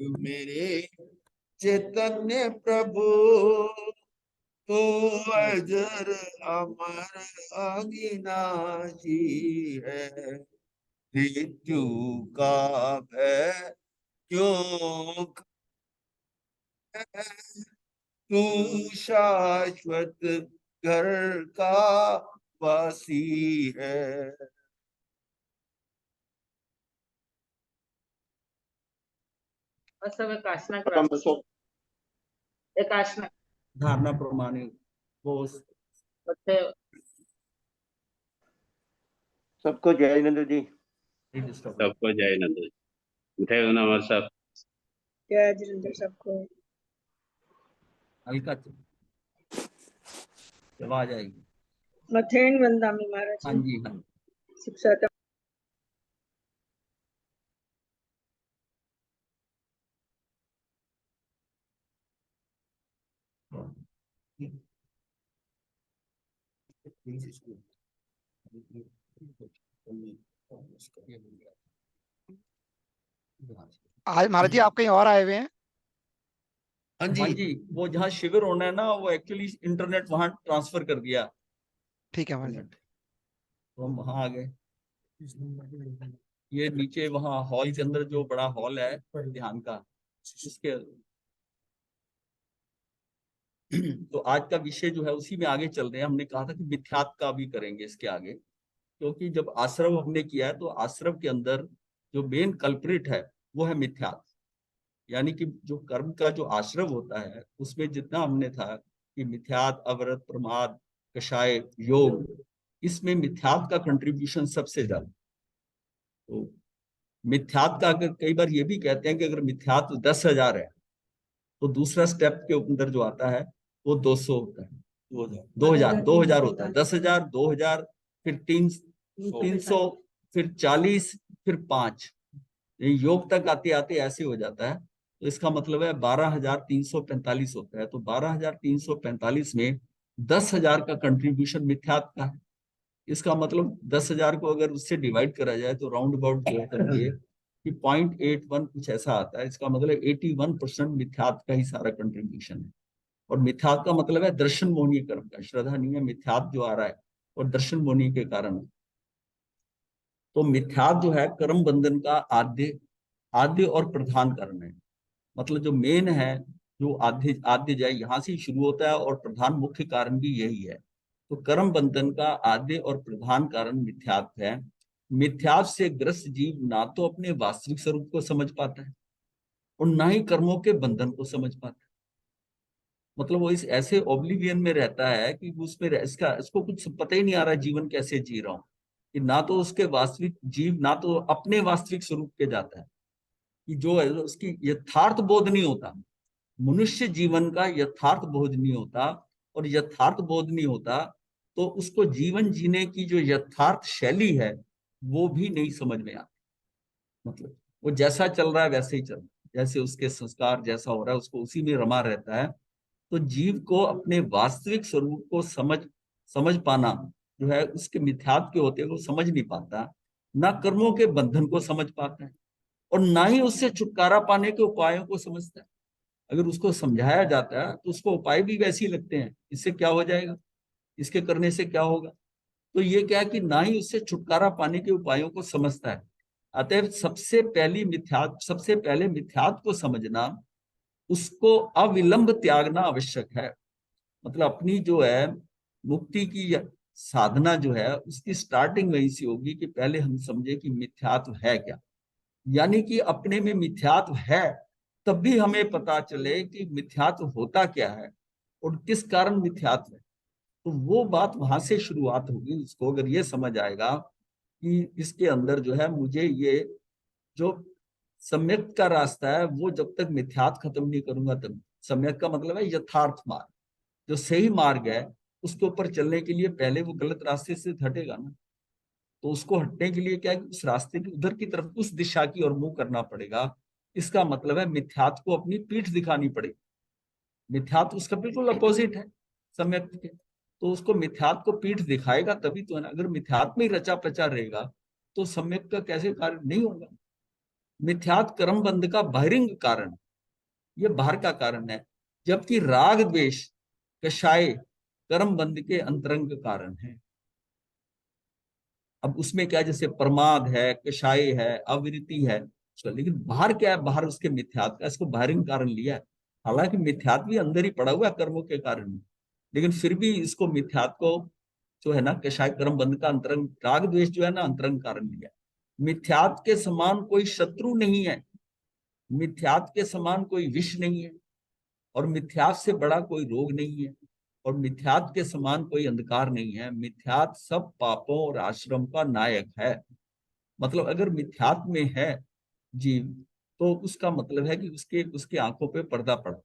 मेरे चैतन्य प्रभु तो अजर अमर अविनाशी है। मृत्यु का भय क्यों है? तू शाश्वत घर का वासी है। सब एकाशना करा एकाशना धारणा प्रमाणित वो सबको जय नंद जी। सबको जय नंद जी। मिठाई नंबर सब जय जितेंद्र सबको हल्का जब आ जाएगी। मथेन वंदामी महाराज हाँ जी हाँ। शिक्षा आज महाराज जी आप कहीं और आए हुए हैं? हाँ जी वो जहाँ शिविर होना है ना, वो एक्चुअली इंटरनेट वहां ट्रांसफर कर दिया। ठीक है महाराज। तो हम वहां आ गए। ये नीचे वहां हॉल के अंदर जो बड़ा हॉल है ध्यान का, इसके तो आज का विषय जो है उसी में आगे चल रहे हैं। हमने कहा था कि मिथ्यात्व का भी करेंगे इसके आगे, क्योंकि जब आश्रव हमने किया है तो आश्रव के अंदर जो मेन कल्प्रिट है वो है मिथ्यात्व। यानी कि जो कर्म का जो आश्रव होता है उसमें जितना हमने था कि मिथ्यात्व, अवरत, प्रमाद, कषाय, योग, इसमें मिथ्यात्व का कंट्रीब्यूशन सबसे ज्यादा। तो मिथ्यात्व का अगर कई बार ये भी कहते हैं कि अगर मिथ्यात्व 10,000 है तो दूसरा स्टेप के अंदर जो आता है वो 200 होता है, 2000 होता है, 10,000, 2000, फिर 300, फिर 40, फिर 5, योग तक आते आते ऐसे हो जाता है। तो इसका मतलब है 12,345 होता है। तो 12,345 में 10,000 का कंट्रीब्यूशन मिथ्यात्व का है। इसका मतलब 10,000 को अगर उससे डिवाइड करा जाए तो राउंड अबाउट करके कि 0.81 कुछ ऐसा आता है। इसका मतलब 81% मिथ्यात्व का ही सारा कंट्रीब्यूशन है। और मिथ्यात्व का मतलब है दर्शन मोहनीय कर्म का। श्रद्धा नहीं है, मिथ्यात्व जो आ रहा है और दर्शन मोहनीय के कारण। तो मिथ्यात्व जो है कर्म बंधन का आद्य और प्रधान कारण है। मतलब जो मेन है, जो आद्य जाए यहाँ से शुरू होता है और प्रधान मुख्य कारण भी यही है। तो कर्म बंधन का आद्य और प्रधान कारण मिथ्यात्व है। मिथ्यात्व से ग्रस्त जीव ना तो अपने वास्तविक स्वरूप को समझ पाता है और ना ही कर्मों के बंधन को समझ पाता है। मतलब वो इस ऐसे ओब्लिवियन में रहता है कि उसमें इसको कुछ पता ही नहीं आ रहा जीवन कैसे जी रहा हूँ, कि ना तो उसके वास्तविक जीव ना तो अपने वास्तविक स्वरूप पे जाता है, कि जो है उसकी यथार्थ बोध नहीं होता। मनुष्य जीवन का यथार्थ बोध नहीं होता, और यथार्थ बोध नहीं होता तो उसको जीवन जीने की जो यथार्थ शैली है वो भी नहीं समझ में आती। मतलब वो जैसा चल रहा है वैसे ही चल रहा है, जैसे उसके संस्कार जैसा हो रहा है उसको उसी में रमा रहता है। तो जीव को अपने वास्तविक स्वरूप को समझ पाना जो है उसके मिथ्यात्व के होते वो समझ नहीं पाता, ना कर्मों के बंधन को समझ पाता है और ना ही उससे छुटकारा पाने के उपायों को समझता है। अगर उसको समझाया जाता है तो उसको उपाय भी वैसे ही लगते हैं, इससे क्या हो जाएगा, इसके करने से क्या होगा। तो ये क्या है कि ना ही उससे छुटकारा पाने के उपायों को समझता है। अतएव सबसे पहले मिथ्यात्व को समझना, उसको अविलंब त्यागना आवश्यक है। मतलब अपनी जो है मुक्ति की साधना जो है उसकी स्टार्टिंग वहीं से होगी कि पहले हम समझे कि मिथ्यात्व है क्या। यानी कि अपने में मिथ्यात्व है तब भी हमें पता चले कि मिथ्यात्व होता क्या है और किस कारण मिथ्यात्व है। तो वो बात वहां से शुरुआत होगी। इसको अगर ये समझ आएगा कि इसके अंदर जो है मुझे ये जो सम्यक का रास्ता है वो जब तक मिथ्यात्व खत्म नहीं करूंगा तब। सम्यक का मतलब है यथार्थ मार्ग, जो सही मार्ग है उसके ऊपर चलने के लिए पहले वो गलत रास्ते से हटेगा ना। तो उसको हटने के लिए क्या है, उस रास्ते की उधर की तरफ उस दिशा की ओर मुंह करना पड़ेगा। इसका मतलब है मिथ्यात्व को अपनी पीठ दिखानी पड़ेगी। मिथ्यात्व उसका बिल्कुल अपोजिट है सम्यक के। तो उसको मिथ्यात्व को पीठ दिखाएगा तभी तो है ना। अगर मिथ्यात्व में ही रचा पचा रहेगा तो सम्यक का कैसे कार्य नहीं होगा। मिथ्यात कर्म बंध का बहिरंग कारण, ये बाहर का कारण है, जबकि राग द्वेष कषाय कर्म बंध के अंतरंग कारण है। अब उसमें क्या, जैसे प्रमाद है, कषाय है, अविरति है, लेकिन बाहर क्या है, बाहर उसके मिथ्यात का, इसको बाहरिंग कारण लिया है। हालांकि मिथ्यात भी अंदर ही पड़ा हुआ है कर्मों के कारण, लेकिन फिर भी इसको मिथ्यात को जो है ना कषाय कर्म बंध का अंतरंग, राग द्वेष जो है ना अंतरंग कारण लिया। मिथ्यात के समान कोई शत्रु नहीं है, मिथ्यात के समान कोई विष नहीं है, और मिथ्यात से बड़ा कोई रोग नहीं है, और मिथ्यात के समान कोई अंधकार नहीं है। मिथ्यात सब पापों और आश्रम का नायक है। मतलब अगर मिथ्यात में है जीव, तो उसका मतलब है कि उसके उसके आंखों पे पर्दा पड़ा,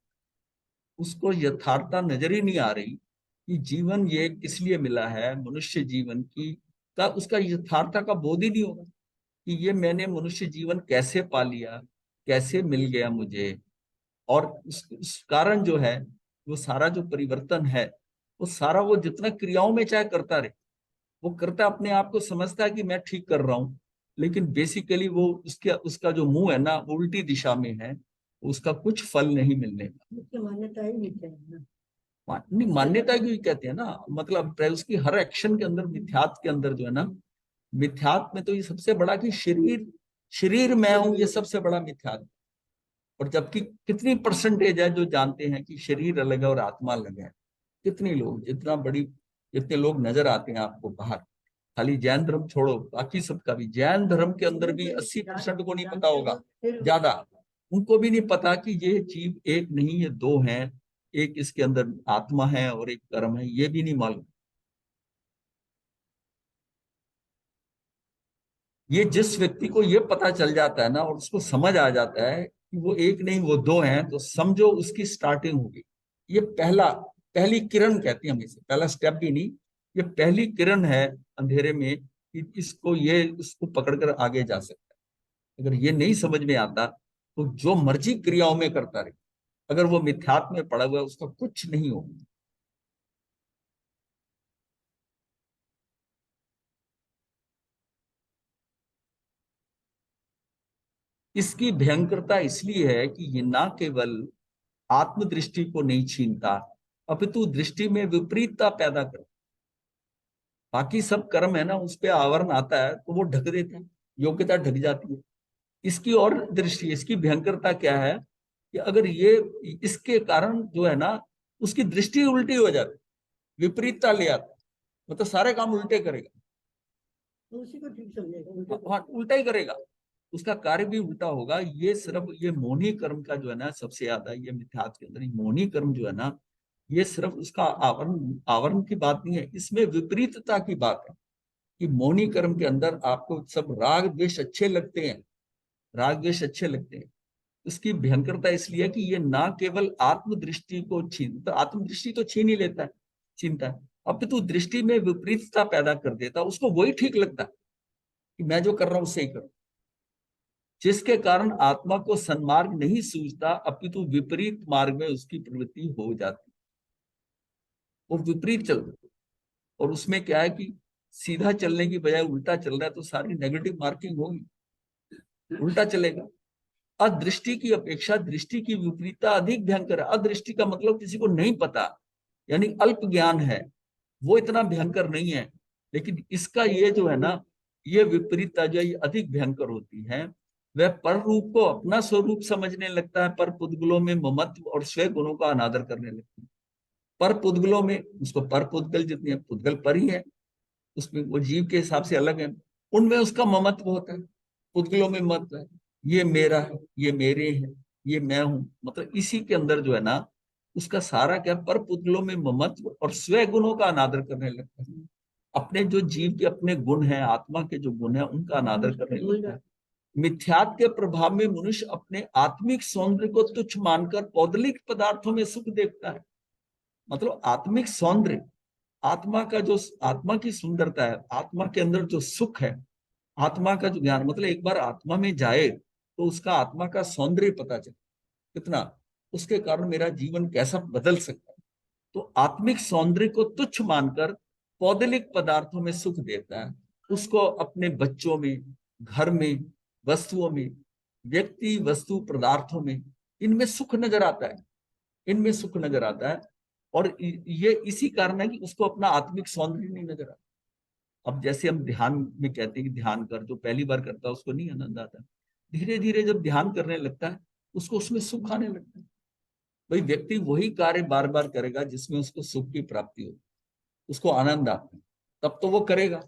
उसको यथार्थता नजर ही नहीं आ रही कि जीवन ये किस लिए मिला है, मनुष्य जीवन की का उसका यथार्थता का बोध ही नहीं होगा कि ये मैंने मनुष्य जीवन कैसे पा लिया, कैसे मिल गया मुझे। और उस कारण जो है, वो सारा जो परिवर्तन है, वो सारा वो जितना क्रियाओं में चाहे करता रहे, वो करता अपने आप को समझता है कि मैं ठीक कर रहा हूँ, लेकिन बेसिकली वो उसका जो मुंह है ना वो उल्टी दिशा में है, उसका कुछ फल नहीं मिलने का। मान्यता ही नहीं चाहिए। नहीं, मान्यता की कहते हैं ना, मतलब उसकी हर एक्शन के अंदर, मिथ्यात के अंदर जो है ना, मिथ्यात में तो ये सबसे बड़ा कि शरीर, शरीर मैं हूं, ये सबसे बड़ा मिथ्यात। और जबकि कितनी परसेंटेज है जो जानते हैं कि शरीर अलग है और आत्मा अलग है? कितने लोग, जितने लोग नजर आते हैं आपको बाहर, खाली जैन धर्म छोड़ो, बाकी सबका भी, जैन धर्म के अंदर भी 80% को नहीं पता होगा, ज्यादा, उनको भी नहीं पता कि ये जीव एक नहीं, ये दो हैं, एक इसके अंदर आत्मा है और एक कर्म है, ये भी नहीं मालूम। ये जिस व्यक्ति को ये पता चल जाता है ना, और उसको समझ आ जाता है कि वो एक नहीं वो दो हैं, तो समझो उसकी स्टार्टिंग होगी। ये पहली किरण कहती है हम इसे, पहला स्टेप भी नहीं, ये पहली किरण है अंधेरे में कि इसको पकड़कर आगे जा सकता है। अगर ये नहीं समझ में आता तो जो मर्जी क्रियाओं में करता रहे, अगर वो मिथ्यात्व में पड़ा हुआ है, उसका कुछ नहीं होगा। इसकी भयंकरता इसलिए है कि ये ना केवल आत्मदृष्टि को नहीं छीनता, अपितु दृष्टि में विपरीतता पैदा करता। बाकी सब कर्म है ना, उस पे आवरण आता है तो वो ढक देता है, योग्यता ढक जाती है। इसकी और दृष्टि, इसकी भयंकरता क्या है कि अगर ये, इसके कारण जो है ना, उसकी दृष्टि उल्टी हो जाती, विपरीतता ले आता, मतलब सारे काम उल्टे करेगा, उसी को ठीक समझेगा। हाँ उल्टा ही करेगा, उसका कार्य भी उल्टा होगा। ये सिर्फ ये मोहनी कर्म का जो है ना सबसे ज्यादा, ये मिथ्यात्व के अंदर मोहनी कर्म जो है ना, ये सिर्फ उसका आवरण आवरण की बात नहीं है, इसमें विपरीतता की बात है कि मोहनी कर्म के अंदर आपको सब राग द्वेष अच्छे लगते हैं, राग द्वेष अच्छे लगते हैं। उसकी भयंकरता इसलिए कि ये ना केवल आत्मदृष्टि को तो आत्मदृष्टि तो छीन ही लेता है, छीनता है, अपितु दृष्टि में विपरीतता पैदा कर देता, उसको वही ठीक लगता है कि मैं जो कर रहा हूं उससे ही करूं, जिसके कारण आत्मा को सन्मार्ग नहीं सूझता, अपितु विपरीत मार्ग में उसकी प्रवृत्ति हो जाती, वो विपरीत चलता। और उसमें क्या है कि सीधा चलने की बजाय उल्टा चल रहा है, तो सारी नेगेटिव मार्किंग होगी, उल्टा चलेगा। अदृष्टि की अपेक्षा दृष्टि की विपरीतता अधिक भयंकर है। अदृष्टि का मतलब किसी को नहीं पता, यानी अल्प ज्ञान है, वो इतना भयंकर नहीं है, लेकिन इसका ये जो है ना, ये विपरीतता जो है अधिक भयंकर होती है। वह पर रूप को अपना स्वरूप समझने लगता है, पर पुद्गलों में ममत्व और स्वयं गुणों का अनादर करने लगता है। पर पुद्गलों में उसको पर पुद्गल, जितने पुद्गल पर ही है, उसमें वो जीव के हिसाब से अलग है, उनमें उसका ममत्व होता है, पुद्गलों में मत है, ये मेरा है, ये मेरे है, ये मैं हूं, मतलब इसी के अंदर जो है ना, उसका सारा क्या, पर पुद्गलों में ममत्व और स्वयं गुणों का अनादर करने लगता है। अपने जो जीव के अपने गुण हैं, आत्मा के जो गुण है, उनका अनादर करने लगता है। मिथ्यात्व के प्रभाव में मनुष्य अपने आत्मिक सौंदर्य को तुच्छ मानकर पौदलिक पदार्थों में सुख देखता है। मतलब आत्मिक सौंदर्य, आत्मा का जो, आत्मा की सुंदरता है, आत्मा के अंदर जो सुख है, आत्मा का जो ज्ञान, मतलब एक बार आत्मा में जाए तो उसका आत्मा का सौंदर्य पता चले कितना, उसके कारण मेरा जीवन कैसा बदल सकता है। तो आत्मिक सौंदर्य को तुच्छ मानकर पौदलिक पदार्थों में सुख देता है, उसको अपने बच्चों में, घर में, वस्तुओं में, व्यक्ति, वस्तु, पदार्थों में, इनमें सुख नजर आता है, इनमें सुख नजर आता है। और ये इसी कारण है कि उसको अपना आत्मिक सौंदर्य नहीं नजर आता। अब जैसे हम ध्यान में कहते हैं कि ध्यान कर, जो पहली बार करता है उसको नहीं आनंद आता, धीरे धीरे जब ध्यान करने लगता है उसको उसमें सुख आने लगता है। भाई व्यक्ति वही कार्य बार बार करेगा जिसमें उसको सुख की प्राप्ति हो, उसको आनंद आता है, तब तो वो करेगा।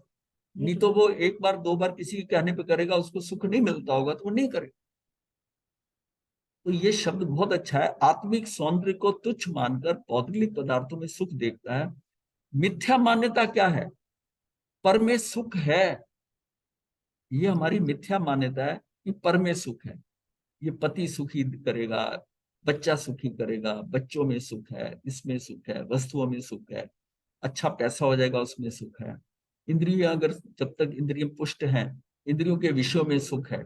नहीं तो वो एक बार दो बार किसी के कहने पे करेगा, उसको सुख नहीं मिलता होगा तो वो नहीं करेगा। तो ये शब्द बहुत अच्छा है। आत्मिक सौंदर्य को तुच्छ मानकर भौतिक पदार्थों में सुख देखता है। मिथ्या मान्यता क्या है? पर में सुख है। ये हमारी मिथ्या मान्यता है कि पर में सुख है। ये पति सुखी करेगा, बच्चा सुखी करेगा, बच्चों में सुख है, इसमें सुख है, वस्तुओं में सुख है, अच्छा पैसा हो जाएगा उसमें सुख है। इंद्रिय अगर जब तक इंद्रिय पुष्ट हैं, इंद्रियों के विषयों में सुख है।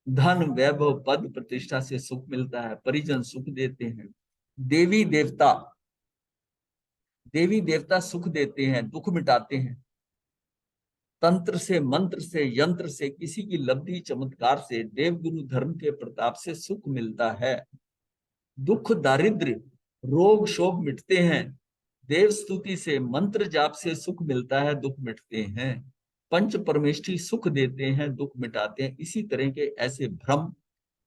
धन, वैभव, पद, प्रतिष्ठा से सुख मिलता है। परिजन सुख देते हैं। देवी देवता, देवी देवता सुख देते हैं, दुख मिटाते हैं। तंत्र से, मंत्र से, यंत्र से, किसी की लब्धि चमत्कार से, देवगुरु धर्म के प्रताप से सुख मिलता है। दुख, दारिद्र्य, रोग, शोक मिटते हैं। देव स्तुति से, मंत्र जाप से सुख मिलता है, दुख मिटते हैं। पंच परमेष्ठी सुख देते हैं, दुख मिटाते हैं। इसी तरह के ऐसे भ्रम,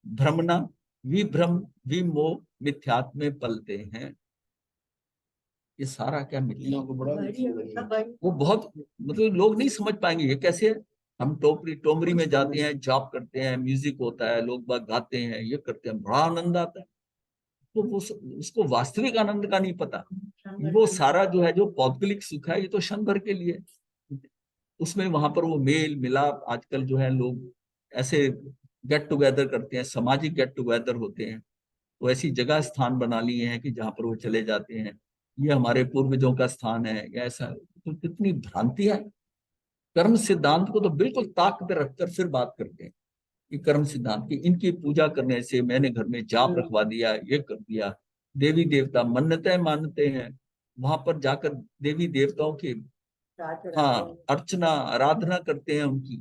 भ्रमना, विभ्रम, विमोह, मिथ्यात्व में पलते हैं। ये सारा क्या मिट्टियों को बड़ा वो बहुत मतलब लोग नहीं समझ पाएंगे ये कैसे है। हम टोमरी में जाते हैं, जॉब करते हैं, म्यूजिक होता है, लोग बाग गाते हैं, ये करते हैं, बड़ा आनंद आता है। तो वो उसको वास्तविक आनंद का नहीं पता। वो सारा जो है, जो पौद्गलिक सुख है, ये तो क्षण भर के लिए। उसमें वहां पर वो मेल मिलाप, आजकल जो है लोग ऐसे गेट टुगेदर करते हैं, सामाजिक गेट टुगेदर होते हैं, तो ऐसी जगह स्थान बना लिए हैं कि जहां पर वो चले जाते हैं, ये हमारे पूर्वजों का स्थान है या ऐसा। तो कितनी भ्रांति है। कर्म सिद्धांत को तो बिल्कुल ताक पे रखकर फिर बात करते हैं कि कर्म सिद्धांत की, इनकी पूजा करने से मैंने घर में जाप रखवा दिया, ये कर दिया। देवी देवता मन्नतें मानते हैं, वहां पर जाकर देवी देवताओं की अर्चना आराधना करते हैं, उनकी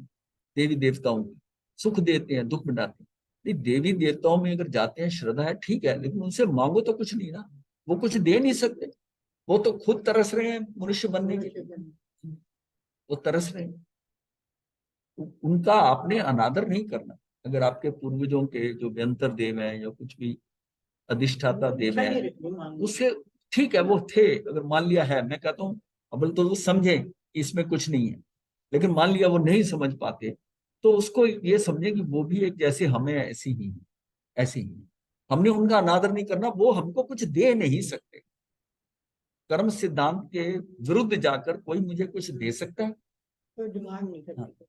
देवी देवताओं की, सुख देते हैं, दुख मिटाते हैं। नहीं, देवी देवताओं में अगर जाते हैं, श्रद्धा है, ठीक है, लेकिन उनसे मांगो तो कुछ नहीं ना, वो कुछ दे नहीं सकते। वो तो खुद तरस रहे हैं मनुष्य बनने के लिए, वो तरस रहे हैं। उनका आपने अनादर नहीं करना। अगर आपके पूर्वजों के जो व्यंतर देव हैं या कुछ भी अधिष्ठाता देव हैं, उससे ठीक है, वो थे, अगर मान लिया है, मैं कहता हूँ अब तो वो समझे कि इसमें कुछ नहीं है, लेकिन मान लिया वो नहीं समझ पाते, तो उसको ये समझे कि वो भी एक जैसे हमें ऐसी ही है, ऐसी ही है। हमने उनका अनादर नहीं करना, वो हमको कुछ दे नहीं सकते। कर्म सिद्धांत के विरुद्ध जाकर कोई मुझे कुछ दे सकता है? कोई डिमांड नहीं हाँ। करती।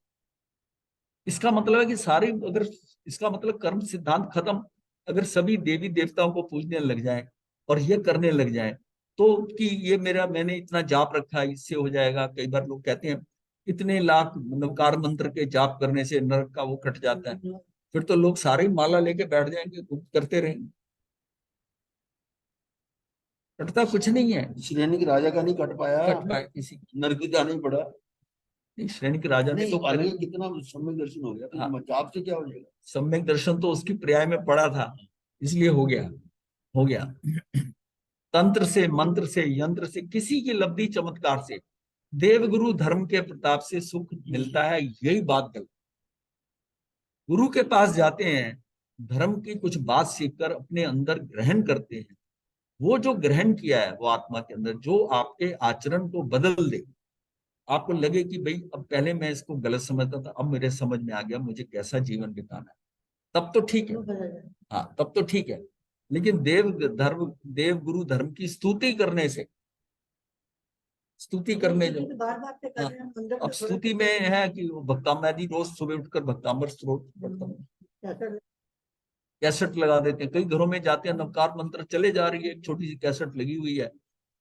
इसका मतलब है कि सारी, अगर इसका मतलब कर्म सिद्धांत खत्म, अगर सभी देवी देवताओं को पूजने लग जाएं और ये करने लग जाएं, तो कि ये मेरा, मैंने इतना जाप रखा है, इससे हो जाएगा। कई बार लोग कहते हैं इतने लाख नवकार मंत्र के जाप करने से नरक का वो कट जाता है। फिर तो लोग सारे ही माला लेके बैठ जाएंगे, करते रहेंगे। कटता कुछ नहीं है। श्रेणी के राजा का नहीं कट पाया, कट पाए किसी, नरक जाना ही पड़ा। नहीं, श्रेणी के राजा ने नहीं, तो आगे कितना सम्यक दर्शन हो गया, हाँ। तो जाप से क्या हो जाएगा? सम्यक दर्शन तो उसकी पर्याय में पड़ा था, इसलिए हो गया, हो गया। तंत्र से, मंत्र से, यंत्र से, किसी की लब्धि चमत्कार से, देवगुरु धर्म के प्रताप से सुख मिलता है, यही बात गलत। गुरु के पास जाते हैं, धर्म की कुछ बात सीखकर अपने अंदर ग्रहण करते हैं। वो जो ग्रहण किया है, वो आत्मा के अंदर जो आपके आचरण को बदल दे, आपको लगे कि भाई अब पहले मैं इसको गलत समझता था, अब मेरे समझ में आ गया मुझे कैसा जीवन बिताना है, तब तो ठीक है। हाँ, तब तो ठीक है। लेकिन देव गुरु धर्म की स्तुति करने से, स्तुति करने जो, हाँ, अब स्तुति में है कि वो भक्तामृत, रोज सुबह उठकर भक्तामृत स्त्रोत पढ़ता हूँ, कैसेट लगा देते हैं। कई घरों में जाते हैं, नवकार मंत्र चले जा रही है, एक छोटी सी कैसेट लगी हुई है,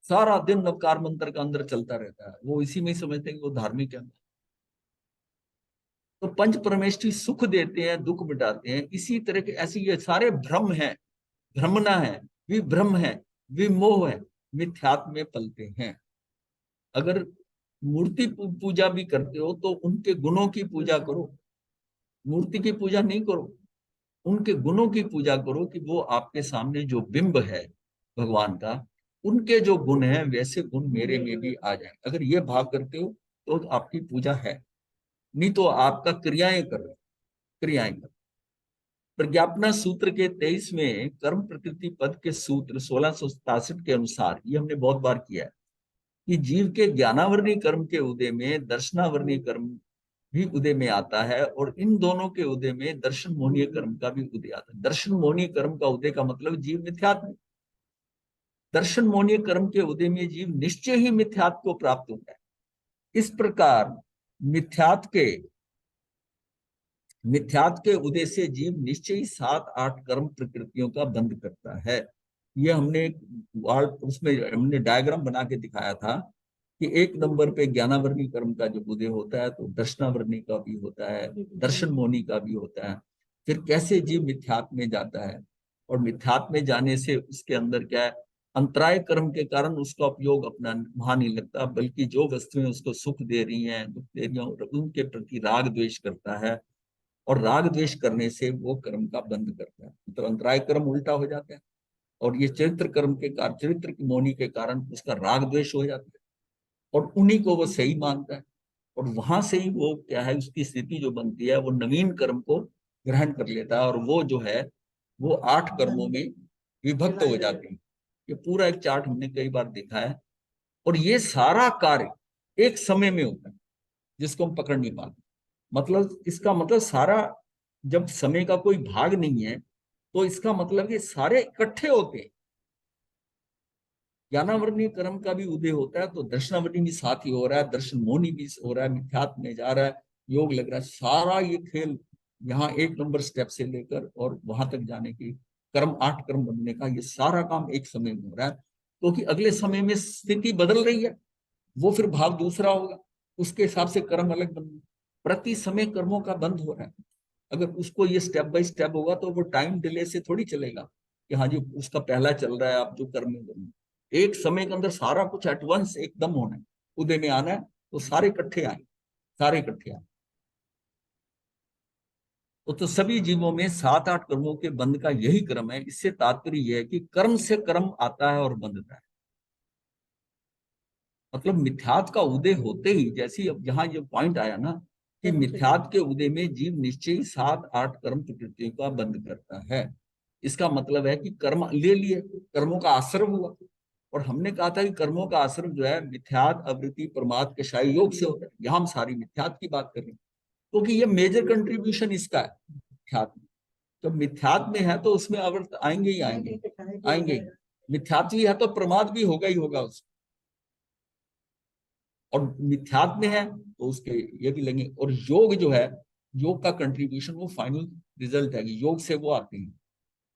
सारा दिन नवकार मंत्र का अंदर चलता रहता है, वो इसी में ही समझते हैं कि वो धार्मिक है। तो पंच परमेष्ठी सुख देते हैं, दुख मिटाते हैं। इसी तरह के ऐसे ये सारे भ्रम हैं, भ्रमना है, विभ्रम है, विमोह है, मिथ्यात्व में पलते हैं। अगर मूर्ति पूजा भी करते हो तो उनके गुणों की पूजा करो, मूर्ति की पूजा नहीं करो। उनके गुणों की पूजा करो कि वो आपके सामने जो बिंब है भगवान का, उनके जो गुण हैं वैसे गुण मेरे में भी आ जाए। अगर ये भाव करते हो तो आपकी पूजा है, नहीं तो आपका क्रियाएं कर रहे हो, क्रियाएं कर। प्रज्ञापना सूत्र के 23वें कर्म प्रकृति पद के सूत्र 1667 के अनुसार, ये हमने बहुत बार किया है, कि जीव के ज्ञानावरणी कर्म के उदय में दर्शनावरणी कर्म भी उदय में आता है, और इन दोनों के उदय में दर्शन मोहनीय कर्म का भी उदय आता है। दर्शन मोहनीय कर्म का उदय का मतलब जीव मिथ्यात्म, दर्शन मोहनीय कर्म के उदय में जीव निश्चय ही मिथ्यात्व को प्राप्त होता है। इस प्रकार मिथ्यात्व के उदय से जीव निश्चय ही 7-8 कर्म प्रकृतियों का बंध करता है। ये हमने उसमें हमने डायग्राम बना के दिखाया था कि 1 नंबर पे ज्ञानावरणी कर्म का जब उदय होता है तो दर्शनावरणी का भी होता है, दर्शन मोहनी का भी होता है। फिर कैसे जीव मिथ्यात्व में जाता है, और मिथ्यात्व में जाने से उसके अंदर क्या है, अंतराय कर्म के कारण उसका उपयोग अपना वहां नहीं लगता, बल्कि जो वस्तुएं उसको सुख दे रही हैं, दुख दे रही हैं, उनके प्रति राग द्वेष करता है, और राग द्वेष करने से वो कर्म का बंध करता है। मतलब अंतराय कर्म उल्टा हो जाता है, और ये चरित्र कर्म के कारण, चरित्र की मोहनी के कारण उसका राग द्वेष हो जाता है, और उन्हीं को वो सही मानता है, और वहां से ही वो क्या है, उसकी स्थिति जो बनती है वो नवीन कर्म को ग्रहण कर लेता है, और वो जो है वो 8 कर्मों में विभक्त हो जाती है। ये पूरा एक चार्ट हमने कई बार देखा है, और ये सारा कार्य एक समय में होता है जिसको हम पकड़ नहीं पाते। मतलब इसका मतलब सारा, जब समय का कोई भाग नहीं है तो इसका मतलब ये सारे इकट्ठे होते हैं। ज्ञानावरणी कर्म का भी उदय होता है तो दर्शनावरणी भी साथ ही हो रहा है, दर्शन मोहनी भी हो रहा है, मिथ्यात्व में जा रहा है, योग लग रहा है। सारा ये खेल यहाँ 1 नंबर स्टेप से लेकर और वहां तक जाने की कर्म 8 कर्म बनने का, ये सारा काम एक समय में हो रहा है, क्योंकि अगले समय में स्थिति बदल रही है, वो फिर भाव दूसरा होगा, उसके हिसाब से कर्म अलग बन, प्रति समय कर्मों का बंद हो रहा है। अगर उसको ये स्टेप बाय स्टेप होगा तो वो टाइम डिले से थोड़ी चलेगा कि हाँ जी उसका पहला चल रहा है, आप जो कर्म में बनो। एक समय के अंदर सारा कुछ एट वंस एकदम होना है, उदय में आना है, तो सारे इकट्ठे आए, सारे इकट्ठे आए। तो सभी जीवों में 7-8 कर्मों के बंध का यही क्रम है। इससे तात्पर्य यह है कि कर्म से कर्म आता है और बंधता है। मतलब मिथ्यात्व का उदय होते ही, जैसे अब यहाँ ये पॉइंट आया ना कि मिथ्यात्व के उदय में जीव निश्चय ही 7-8 कर्म प्रकृतियों का बंध करता है। इसका मतलब है कि कर्म ले लिए, कर्मों का आश्रम हुआ, और हमने कहा था कि कर्मों का आश्रम जो है मिथ्यात्व, अवृत्ति, प्रमाद, कषाय योग से होता है। यहाँ हम सारी मिथ्यात्व की बात कर रहे हैं, क्योंकि ये मेजर कंट्रीब्यूशन इसका है मिथ्यात्व। जब मिथ्यात्व में है तो उसमें अवृत्त आएंगे ही आएंगे, आएंगे। मिथ्यात्व ही है तो प्रमाद भी होगा ही होगा उसमें, और मिथ्यात्व में है तो उसके ये भी लगे। और योग जो है, योग का कंट्रीब्यूशन वो फाइनल रिजल्ट है, योग से वो आते हैं।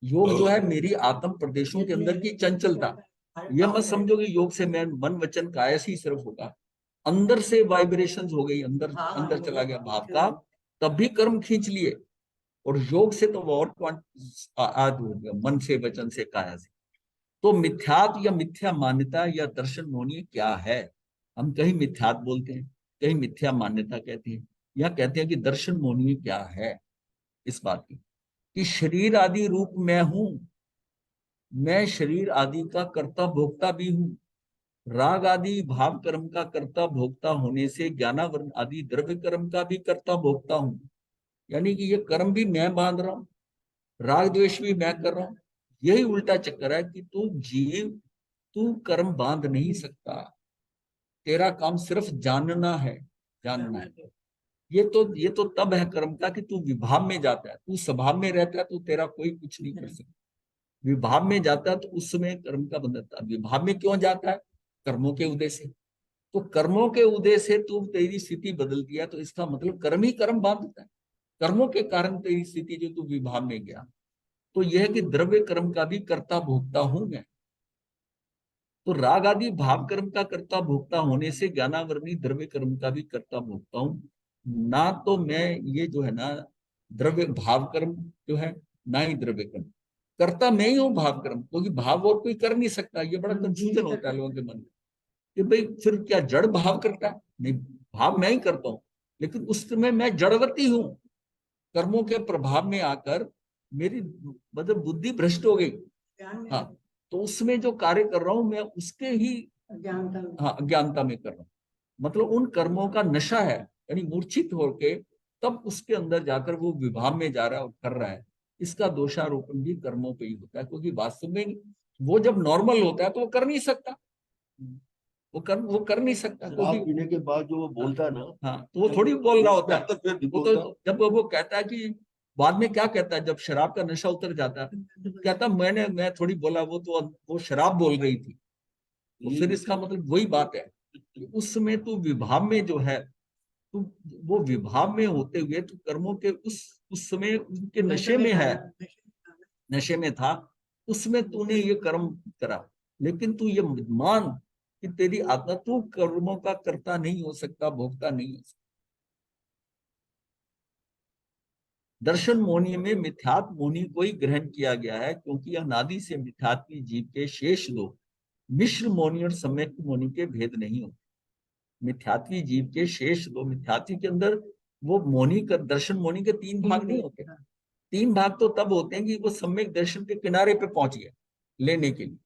योग जो है मेरी आत्म प्रदेशों के अंदर की चंचलता, यह मत समझो कि योग से मैं मन वचन काया से ही सिर्फ होगा, अंदर से वाइब्रेशन हो गई, अंदर अंदर चला गया भाव का, तब भी कर्म खींच लिए। और योग से तो और आद हो गया, मन से, वचन से, काया से। तो मिथ्यात्व या मिथ्या मान्यता या दर्शन मोहनीय क्या है? हम कहीं मिथ्यात्व बोलते हैं, कहीं मिथ्या मान्यता कहते हैं, या कहते हैं कि दर्शन मोहनीय क्या है इस बात की, कि शरीर आदि रूप मैं हूं, मैं शरीर आदि का कर्ता भोक्ता भी हूं। राग आदि भाव कर्म का कर्ता भोक्ता होने से ज्ञानावरण आदि द्रव्य कर्म का भी कर्ता भोक्ता हूं। यानी कि ये कर्म भी मैं बांध रहा हूं, राग द्वेष भी मैं कर रहा हूं। यही उल्टा चक्कर है कि तू जीव, तू कर्म बांध नहीं सकता, तेरा काम सिर्फ जानना है, जानना है। ये तो तब है कर्म का कि तू विभाव में जाता है, तू स्वभाव में रहता है तो तेरा कोई कुछ नहीं कर सकता। विभाव में जाता है तो उस समय कर्म का बंधता है। विभाव में क्यों जाता है? कर्मों के उदय से। तो कर्मों के उदय से तू तेरी स्थिति बदलती है, तो इसका मतलब कर्म ही कर्म बांधता है। कर्मों के कारण तेरी स्थिति जो तू विभाव में गया, तो यह कि द्रव्य कर्म का भी कर्ता भोक्ता हूं मैं। तो राग आदि भाव कर्म का कर्ता भोक्ता होने से ज्ञानावरणी द्रव्य कर्म का भी कर्ता भोक्ता हूं। ना तो मैं ये जो है ना द्रव्य भाव कर्म जो है, ना ही द्रव्य कर्म करता मैं ही हूँ भाव कर्म, क्योंकि भाव और कोई कर नहीं सकता। ये बड़ा कंफ्यूजन होता है लोगों के मन में कि भाई फिर क्या जड़ भाव करता है? नहीं, भाव मैं ही करता हूँ, लेकिन उस समय मैं जड़वती हूँ, कर्मों के प्रभाव में आकर मेरी मतलब बुद्धि भ्रष्ट हो गई। ज्ञान में हाँ, तो उसमें जो कार्य कर रहा हूँ मैं उसके ही अज्ञानता में। हाँ अज्ञानता में कर रहा हूँ। मतलब उन कर्मों का नशा है, यानी मूर्छित होके तब उसके अंदर जाकर वो विभाव में जा रहा है और कर रहा है। इसका दोषारोपण भी कर्मों पे ही होता है, क्योंकि वास्तव में वो जब नॉर्मल होता है तो वो कर नहीं सकता, वो कर नहीं सकता शराब क्योंकि पीने के बाद जो वो बोलता है ना, हाँ तो वो थोड़ी बोल रहा होता है। तो फिर नहीं वो बोलता। तो जब वो कहता है कि बाद में क्या कहता है, जब शराब का नशा उतर जाता है कहता मैं थोड़ी बोला, वो शराब बोल रही थी। तो फिर इसका मतलब वही बात है कि उस समय तू विभाव में जो है, तू वो विभाव में होते हुए तू कर्मों के उस समय उनके नशे में है, नशे में था, उसमें तूने ये कर्म करा। लेकिन तू ये मान कि तेरी आत्मा, तू कर्मों का कर्ता नहीं हो सकता, भोक्ता नहीं हो सकता। दर्शन मोनि में मिथ्यात्व मोनि को ही ग्रहण किया गया है, क्योंकि अनादि से मिथ्यात्वी जीव के शेष दो मिश्र मोनि और सम्यक मोनि के भेद नहीं होते। मिथ्यात्वी जीव के शेष दो, मिथ्यात्वी के अंदर वो मोनि का दर्शन मोनि के तीन भाग नहीं होते। तीन भाग तो तब होते हैं कि वो सम्यक दर्शन के किनारे पे पहुंच गया लेने के लिए,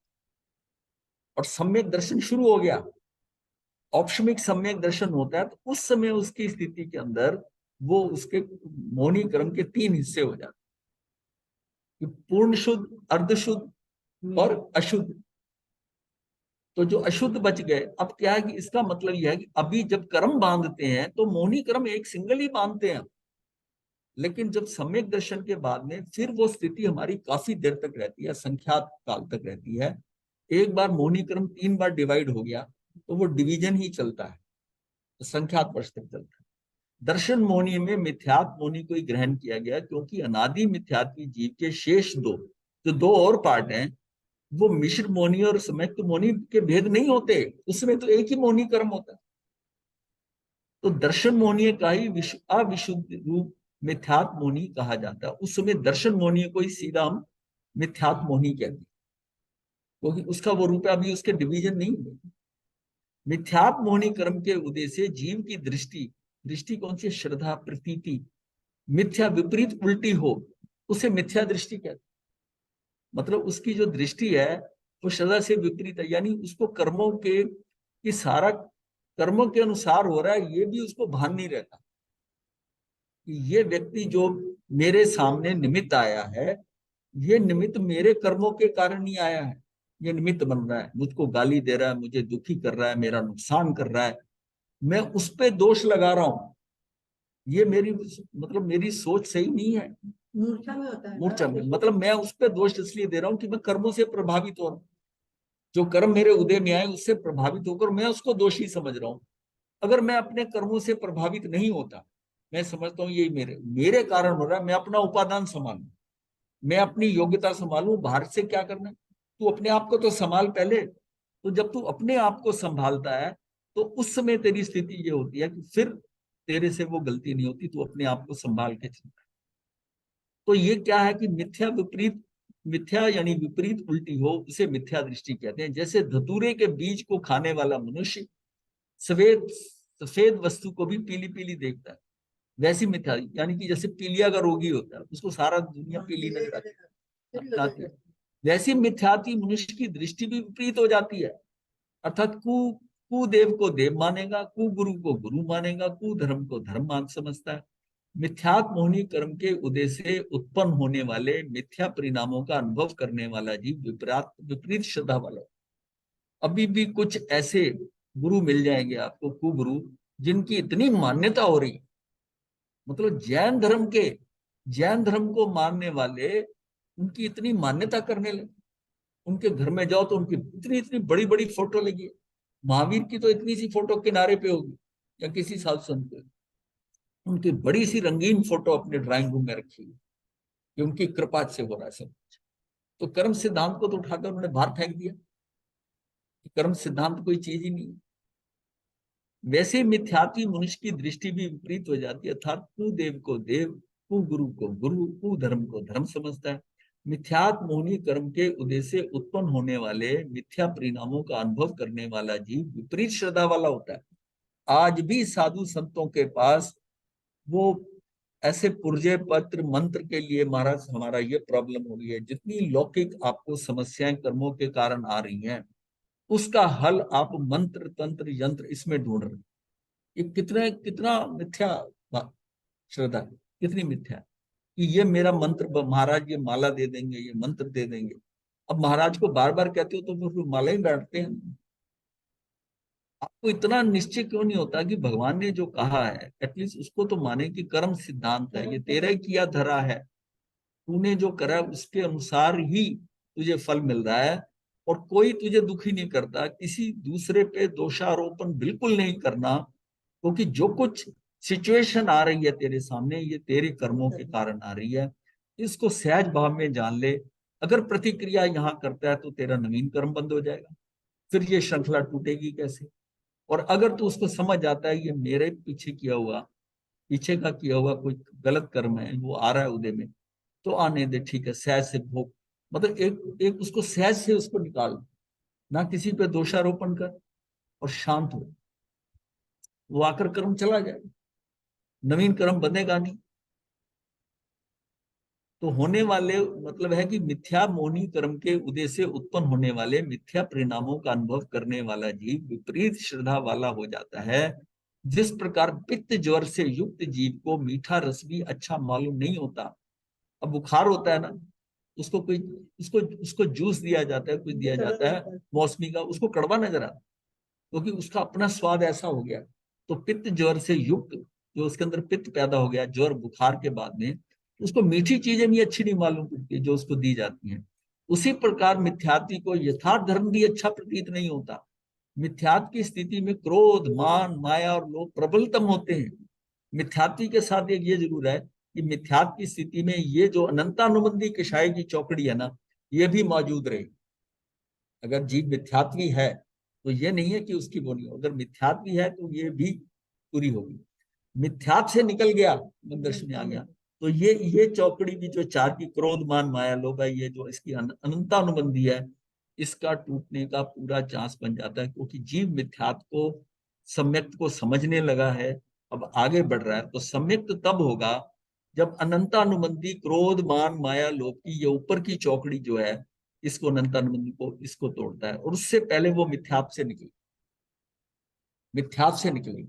और सम्यक दर्शन शुरू हो गया, औपशमिक सम्यक दर्शन होता है, तो उस समय उसकी स्थिति के अंदर वो उसके मौनी क्रम के तीन हिस्से हो जाते हैं, पूर्ण शुद्ध, अर्ध शुद्ध और अशुद्ध। तो जो अशुद्ध बच गए, अब क्या है कि इसका मतलब यह है कि अभी जब कर्म बांधते हैं तो मौनी क्रम एक सिंगल ही बांधते हैं, लेकिन जब सम्यक दर्शन के बाद में फिर वो स्थिति हमारी काफी देर तक रहती है, संख्यात काल तक रहती है। एक बार मौनी क्रम 3 बार डिवाइड हो गया तो वो डिवीजन ही चलता है, तो संख्यात वर्ष तक चलता है। दर्शन मोनि में मिथ्यात्व मोनि को ही ग्रहण किया गया, क्योंकि अनादि मिथ्यात्वी जीव के शेष दो, जो दो और पार्ट हैं, वो मिश्र मोनि और सम्यक्त मोनि के भेद नहीं होते, उसमें तो एक ही मोनि कर्म होता है। तो दर्शन मोनि का ही अविशुद्ध रूप मिथ्यात्व मोनि कहा जाता है। उस समय दर्शन मोनि को ही सीधा हम मिथ्यात्व मोनि कहते हैं, क्योंकि उसका वो रूप अभी उसके डिवीजन नहीं हुए। मिथ्यात्व मोनि कर्म के उदय से जीव की दृष्टि, दृष्टि कौन सी? श्रद्धा, प्रतीति, मिथ्या विपरीत उल्टी हो, उसे मिथ्या दृष्टि कहते हैं। मतलब उसकी जो दृष्टि है वो श्रद्धा से विपरीत है, यानी उसको कर्मों के कि सारा कर्मों के अनुसार हो रहा है, ये भी उसको भान नहीं रहता कि ये व्यक्ति जो मेरे सामने निमित्त आया है, ये निमित्त मेरे कर्मों के कारण ही आया है। ये निमित्त बन रहा है, मुझको गाली दे रहा है, मुझे दुखी कर रहा है, मेरा नुकसान कर रहा है, मैं उस पर दोष लगा रहा हूं। ये मेरी मतलब मेरी सोच सही नहीं है। मूर्छा में होता है। मूर्छा में मतलब मैं उस पर दोष इसलिए दे रहा हूँ कि मैं कर्मों से प्रभावित हो रहा हूँ, जो कर्म मेरे उदय में आए उससे प्रभावित होकर मैं उसको दोषी समझ रहा हूँ। अगर मैं अपने कर्मों से प्रभावित नहीं होता, मैं समझता हूँ ये मेरे मेरे कारण हो रहा है, मैं अपना उपादान संभालू, मैं अपनी योग्यता संभालू, बाहर से क्या करना है, तू अपने आप को तो संभाल पहले। तो जब तू अपने आप को संभालता है तो उस समय तेरी स्थिति ये होती है कि फिर तेरे से वो गलती नहीं होती, तू अपने आप को संभाल के चलता है। तो ये क्या है कि मिथ्या विपरीत, मिथ्या यानी विपरीत उल्टी हो, उसे मिथ्या दृष्टि कहते हैं। जैसे धतूरे के बीज को खाने वाला मनुष्य सफेद सफेद वस्तु को भी पीली पीली देखता है, वैसी मिथ्या, यानी कि जैसे पीलिया का रोगी होता है, उसको सारा दुनिया पीली नजर आती है, वैसी मिथ्याति मनुष्य की दृष्टि भी विपरीत हो जाती है। अर्थात कुदेव को देव मानेगा, कुगुरु को गुरु मानेगा, कुधर्म को धर्म मान समझता है। मिथ्यात्व मोहिनी कर्म के उदय से उत्पन्न होने वाले मिथ्या परिणामों का अनुभव करने वाला जीव विपरीत श्रद्धा वाला। अभी भी कुछ ऐसे गुरु मिल जाएंगे आपको, कुगुरु, जिनकी इतनी मान्यता हो रही, मतलब जैन धर्म को मानने वाले उनकी इतनी मान्यता करने लगे। उनके घर में जाओ तो उनकी इतनी इतनी बड़ी बड़ी फोटो लगी है, महावीर की तो इतनी सी फोटो किनारे पे होगी, या किसी साधु संत की, उनकी बड़ी सी रंगीन फोटो अपने ड्राइंग रूम में रखी हुई, कि उनकी कृपा से हो रहा है सब। तो कर्म सिद्धांत को तो उठाकर उन्होंने बाहर फेंक दिया, कर्म सिद्धांत कोई चीज ही नहीं। वैसे मिथ्यात्वी मनुष्य की दृष्टि भी विपरीत हो जाती है, अर्थात कुदेव को देव, कुगुरु को गुरु, कुधर्म को धर्म समझता है। मिथ्यात्व मोहिनी कर्म के उदय से उत्पन्न होने वाले मिथ्या परिणामों का अनुभव करने वाला जीव विपरीत श्रद्धा वाला होता है। आज भी साधु संतों के पास वो ऐसे पुर्जे पत्र मंत्र के लिए महाराज हमारा ये प्रॉब्लम हो गई है। जितनी लौकिक आपको समस्याएं कर्मों के कारण आ रही हैं, उसका हल आप मंत्र तंत्र यंत्र इसमें ढूंढ रहे हैं। ये कितना कितना मिथ्या श्रद्धा, कितनी मिथ्या कि ये मेरा मंत्र महाराज ये माला दे देंगे, ये मंत्र दे देंगे। अब महाराज को बार बार कहते हो तो फिर माला ही बैठते हैं। आपको इतना निश्चय क्यों नहीं होता कि भगवान ने जो कहा है एटलीस्ट उसको तो माने कि कर्म सिद्धांत है, ये तेरा ही किया धरा है, तूने जो करा उसके अनुसार ही तुझे फल मिल रहा है। और कोई तुझे दुखी नहीं करता, किसी दूसरे पे दोषारोपण बिल्कुल नहीं करना, क्योंकि जो कुछ सिचुएशन आ रही है तेरे सामने ये तेरे कर्मों के कारण आ रही है। इसको सहज भाव में जान ले। अगर प्रतिक्रिया यहाँ करता है तो तेरा नवीन कर्म बंद हो जाएगा, फिर ये श्रृंखला टूटेगी कैसे। और अगर तू उसको समझ जाता है ये मेरे पीछे किया हुआ, पीछे का किया हुआ कोई गलत कर्म है, वो आ रहा है उदय में, तो आने दे, ठीक है, सहज से भोग। मतलब एक एक उसको सहज से उसको निकाल, ना किसी पे दोषारोपण कर, और शांत हो। वो आकर कर्म चला जाए, नवीन कर्म बनेगा नहीं। तो होने वाले मतलब है कि मिथ्या मोहनी कर्म के उदय से उत्पन्न होने वाले मिथ्या परिणामों का अनुभव करने वाला जीव विपरीत श्रद्धा वाला हो जाता है। जिस प्रकार पित्त ज्वर से युक्त जीव को मीठा रस भी अच्छा मालूम नहीं होता। अब बुखार होता है ना, उसको कोई उसको उसको जूस दिया जाता है, कुछ दिया जाता है मौसमी का, उसको कड़वा नजर आता है, क्योंकि उसका अपना स्वाद ऐसा हो गया। तो पित्त ज्वर से युक्त जो उसके अंदर पित्त पैदा हो गया ज्वर बुखार के बाद में, उसको मीठी चीजें भी अच्छी नहीं मालूम पड़ती जो उसको दी जाती हैं। उसी प्रकार मिथ्यात्व को यथार्थ धर्म भी अच्छा प्रतीत नहीं होता। मिथ्यात्व की स्थिति में क्रोध मान माया और लोभ प्रबलतम होते हैं। मिथ्यात्व के साथ एक ये जरूर है कि मिथ्यात्व की स्थिति में ये जो अनंतानुबंधी कषाय की चौकड़ी है ना, ये भी मौजूद रहेगी। अगर जीव मिथ्यात्वी है तो ये नहीं है कि उसकी वो नहीं हो, अगर मिथ्यात्वी है तो ये भी पूरी होगी। मिथ्यात्व से निकल गया, दर्शन में आ गया, तो ये चौकड़ी भी जो चार की क्रोध मान माया लोभ है, ये जो इसकी अनंतानुबंधी है, इसका टूटने का पूरा चांस बन जाता है। क्योंकि जीव मिथ्यात्व को सम्यक्त को समझने लगा है, अब आगे बढ़ रहा है। तो सम्यक्त तब होगा जब अनंतानुबंधी क्रोध मान माया लोभ की ये ऊपर की चौकड़ी जो है, इसको अनंतानुबंधी को इसको तोड़ता है। और उससे पहले वो मिथ्यात्व से निकली, मिथ्यात्व से निकली।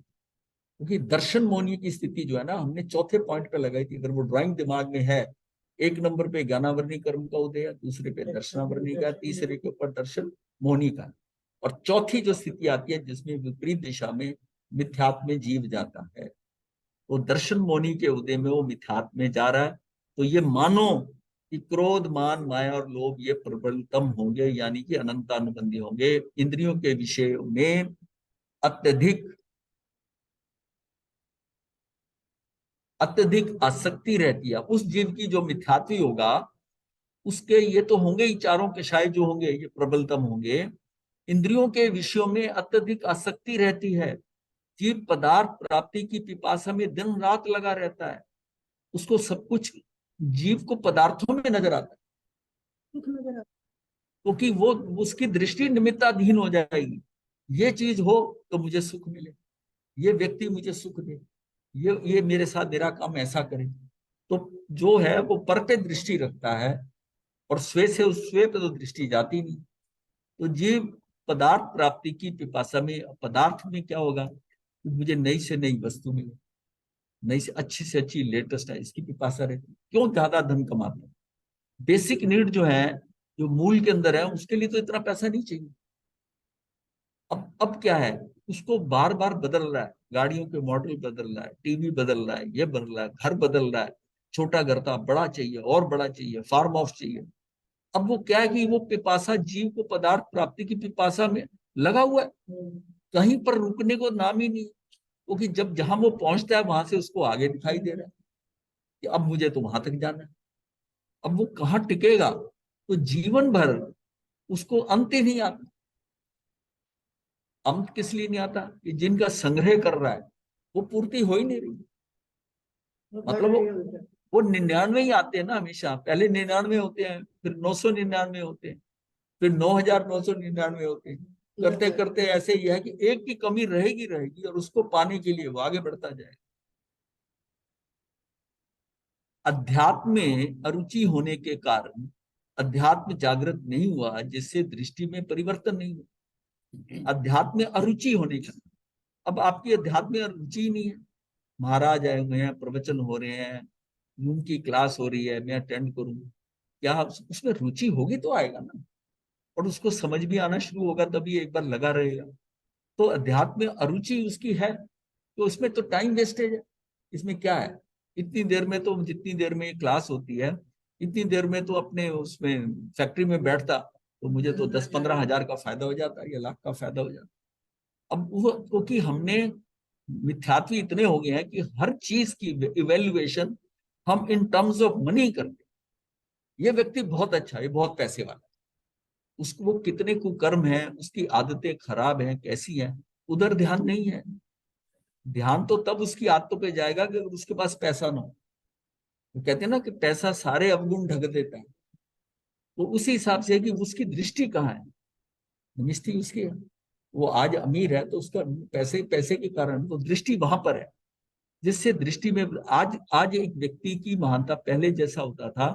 क्योंकि दर्शन मोहनी की स्थिति जो है ना, हमने चौथे पॉइंट पे लगाई थी। अगर वो ड्राइंग दिमाग में है, एक नंबर पे ज्ञानावरणी कर्म का उदय, दूसरे पे दर्शनावरणी का, तीसरे के ऊपर दर्शन मोहनी का, और चौथी जो स्थिति आती है जिसमें विपरीत दिशा में मिथ्यात्व में जीव जाता है, वो दर्शन मोहनी के उदय में वो मिथ्यात्व में जा रहा है। तो ये मानो कि क्रोध मान माया और लोभ ये प्रबलतम होंगे, यानी कि अनंतानुबंधी होंगे। इंद्रियों के विषय में अत्यधिक आसक्ति रहती है उस जीव की जो मिथ्यात्वी होगा। उसके ये तो होंगे ही चारों कषाय जो होंगे ये प्रबलतम होंगे। इंद्रियों के विषयों में अत्यधिक आसक्ति रहती है। जीव पदार्थ प्राप्ति की पिपासा में दिन रात लगा रहता है। उसको सब कुछ जीव को पदार्थों में नजर आता है, क्योंकि वो उसकी दृष्टि निमित्ताधीन हो जाएगी। ये चीज हो तो मुझे सुख मिले, ये व्यक्ति मुझे सुख दे, ये मेरे साथ मेरा काम ऐसा करे। तो जो है वो पर पे दृष्टि रखता है, और स्वे से उस स्वे पे तो दृष्टि जाती नहीं। तो जीव पदार्थ प्राप्ति की पिपासा में, पदार्थ में क्या होगा, मुझे नई से नई वस्तु मिले, नई से अच्छी लेटेस्ट है, इसकी पिपासा रहती। क्यों? ज्यादा धन कमाते हैं। बेसिक नीड जो है, जो मूल के अंदर है, उसके लिए तो इतना पैसा नहीं चाहिए। अब क्या है, उसको बार बार बदल रहा है, गाड़ियों के मॉडल बदल रहा है, टीवी बदल रहा है, ये बदल रहा है, घर बदल रहा है, छोटा घर था बड़ा चाहिए, और बड़ा चाहिए, फार्म हाउस चाहिए। अब वो क्या है कि वो पिपासा जीव को पदार्थ प्राप्ति की पिपासा में लगा हुआ है, कहीं पर रुकने को नाम ही नहीं। क्योंकि जब जहां वो पहुंचता है वहां से उसको आगे दिखाई दे रहा है कि अब मुझे तो वहां तक जाना है। अब वो कहाँ टिकेगा? तो जीवन भर उसको अंत ही नहीं आता। अंत किस लिए नहीं आता? कि जिनका संग्रह कर रहा है वो पूर्ति हो ही नहीं रही। मतलब वो 99 ही आते हैं ना हमेशा। पहले 99 होते हैं, फिर 999 होते हैं, फिर 9999 होते हैं। करते करते ऐसे ही है कि एक की कमी रहेगी रहेगी, और उसको पाने के लिए वो आगे बढ़ता जाएगा। अध्यात्म में अरुचि होने के कारण अध्यात्म जागृत नहीं हुआ, जिससे दृष्टि में परिवर्तन नहीं हुआ। अध्यात्म में अरुचि होने का, अब आपकी अध्यात्म में रुचि नहीं है। महाराज आए हुए हैं, प्रवचन हो रहे हैं, उनकी क्लास हो रही है, मैं अटेंड करूं, क्या उसमें रुचि होगी तो आएगा ना, और उसको समझ भी आना शुरू होगा, तभी एक बार लगा रहेगा। तो अध्यात्म में अरुचि उसकी है तो उसमें तो टाइम वेस्टेज है। इसमें क्या है, इतनी देर में तो, जितनी देर में क्लास होती है इतनी देर में तो अपने उसमें फैक्ट्री में बैठता तो मुझे तो 10-15 हजार का फायदा हो जाता या लाख का फायदा हो जाता। अब वो, क्योंकि हमने मिथ्यात्वी इतने हो गए हैं कि हर चीज की इवेल्युएशन हम इन टर्म्स ऑफ मनी करते। ये व्यक्ति बहुत अच्छा है, बहुत पैसे वाला है, उसको वो कितने कुकर्म है, उसकी आदतें खराब हैं, कैसी हैं, उधर ध्यान नहीं है। ध्यान तो तब उसकी आदतों पे जाएगा कि अगर उसके पास पैसा ना हो। वो कहते हैं ना कि पैसा सारे अवगुण ढक देता है, तो उसी हिसाब से है कि उसकी दृष्टि कहाँ है, दृष्टि उसकी है। वो आज अमीर है तो उसका पैसे पैसे के कारण तो दृष्टि वहां पर है, जिससे दृष्टि में आज आज एक व्यक्ति की महानता पहले जैसा होता था,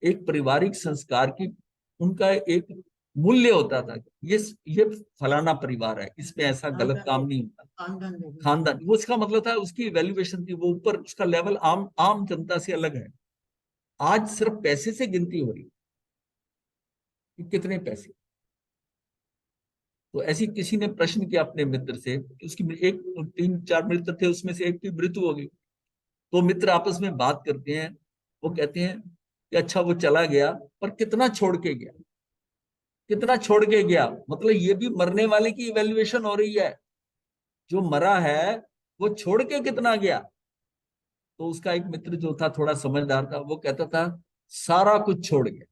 एक पारिवारिक संस्कार की उनका एक मूल्य होता था, ये फलाना परिवार है, इसमें ऐसा गलत काम नहीं होता। खानदान, वो उसका मतलब था, उसकी वैल्यूएशन थी, वो ऊपर उसका लेवल आम आम जनता से अलग है। आज सिर्फ पैसे से गिनती हो रही कि कितने पैसे। तो ऐसी किसी ने प्रश्न किया अपने मित्र से, उसकी एक 3-4 मित्र थे, उसमें से एक की मृत्यु हो गई। तो मित्र आपस में बात करते हैं, वो कहते हैं कि अच्छा वो चला गया, पर कितना छोड़ के गया, कितना छोड़ के गया, मतलब ये भी मरने वाले की इवेल्युएशन हो रही है। जो मरा है वो छोड़ के कितना गया। तो उसका एक मित्र जो था, थोड़ा समझदार था, वो कहता था सारा कुछ छोड़ गया।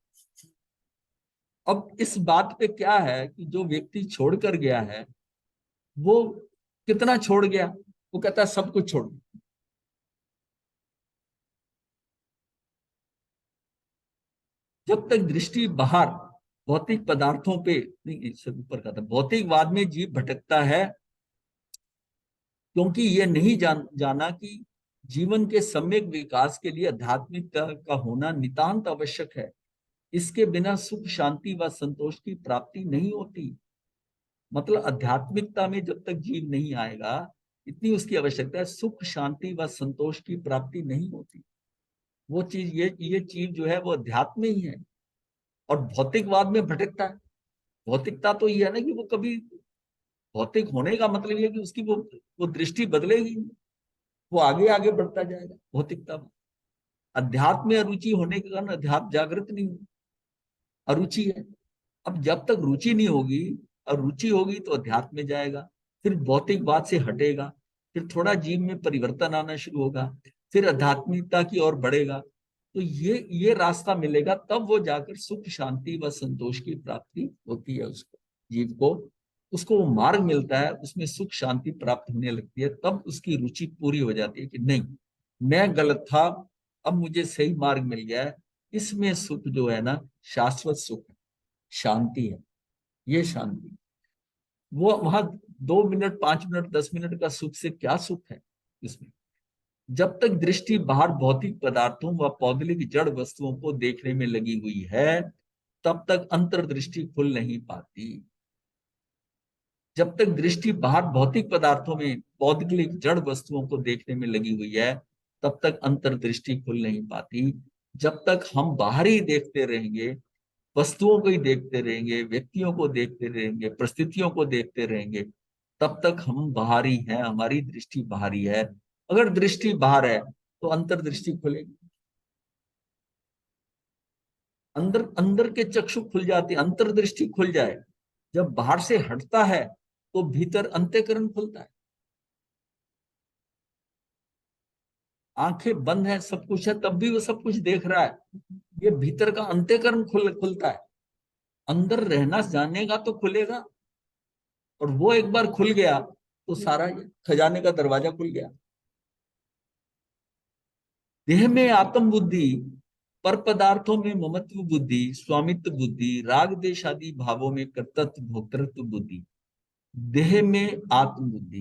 अब इस बात पे क्या है कि जो व्यक्ति छोड़ कर गया है वो कितना छोड़ गया, वो कहता है सब कुछ छोड़ गया। जब तक दृष्टि बाहर भौतिक पदार्थों पे नहीं, इससे ऊपर का था, भौतिकवाद में जीव भटकता है क्योंकि ये नहीं जाना कि जीवन के सम्यक विकास के लिए आध्यात्मिकता का होना नितांत आवश्यक है। इसके बिना सुख शांति व संतोष की प्राप्ति नहीं होती। मतलब आध्यात्मिकता में जब तक जीव नहीं आएगा, इतनी उसकी आवश्यकता है, सुख शांति व संतोष की प्राप्ति नहीं होती। वो चीज, ये चीज जो है वो अध्यात्म ही है, और भौतिकवाद में भटकता है। भौतिकता तो ये है ना कि वो कभी, भौतिक होने का मतलब ये कि उसकी वो दृष्टि बदलेगी, वो आगे आगे बढ़ता जाएगा भौतिकता में। अध्यात्म में अरुचि होने के कारण अध्यात्म जागृत नहीं होगा, अरुचि है। अब जब तक रुचि नहीं होगी और रुचि होगी तो अध्यात्म में जाएगा, फिर भौतिकवाद से हटेगा, फिर थोड़ा जीव में परिवर्तन आना शुरू होगा, फिर आध्यात्मिकता की ओर बढ़ेगा। तो ये रास्ता मिलेगा, तब वो जाकर सुख शांति व संतोष की प्राप्ति होती है उसको, जीव को, उसको वो मार्ग मिलता है, उसमें सुख शांति प्राप्त होने लगती है, तब उसकी रुचि पूरी हो जाती है कि नहीं, मैं गलत था, अब मुझे सही मार्ग मिल गया है। इसमें सुख जो है ना, शाश्वत सुख है, शांति है, ये शांति। वो वहां 2 मिनट 5 मिनट 10 मिनट का सुख से क्या सुख है इसमें। जब तक दृष्टि बाहर भौतिक पदार्थों व पौधलिक जड़ वस्तुओं को देखने में लगी हुई है, तब तक अंतर्दृष्टि खुल नहीं पाती। जब तक दृष्टि बाहर भौतिक पदार्थों में पौधलिक जड़ वस्तुओं को देखने में लगी हुई है, तब तक अंतर्दृष्टि खुल नहीं पाती। जब तक हम बाहर ही देखते रहेंगे, वस्तुओं को ही देखते रहेंगे, व्यक्तियों को देखते रहेंगे, परिस्थितियों को देखते रहेंगे, तब तक हम बाहरी हैं, हमारी दृष्टि बाहरी है। अगर दृष्टि बाहर है तो अंतर्दृष्टि खुलेगी, अंदर अंदर के चक्षु खुल जाते, अंतर्दृष्टि खुल जाए। जब बाहर से हटता है तो भीतर अंतःकरण खुलता है। आंखें बंद है, सब कुछ है, तब भी वो सब कुछ देख रहा है, ये भीतर का अंतःकरण खुलता है। अंदर रहना जानेगा तो खुलेगा, और वो एक बार खुल गया तो सारा खजाने का दरवाजा खुल गया। देह में आत्म बुद्धि, पर पदार्थों में ममत्व बुद्धि, स्वामित्व बुद्धि, राग देश आदि भावों में कर्तृत्व भोक्तृत्व बुद्धि। देह में आत्म बुद्धि,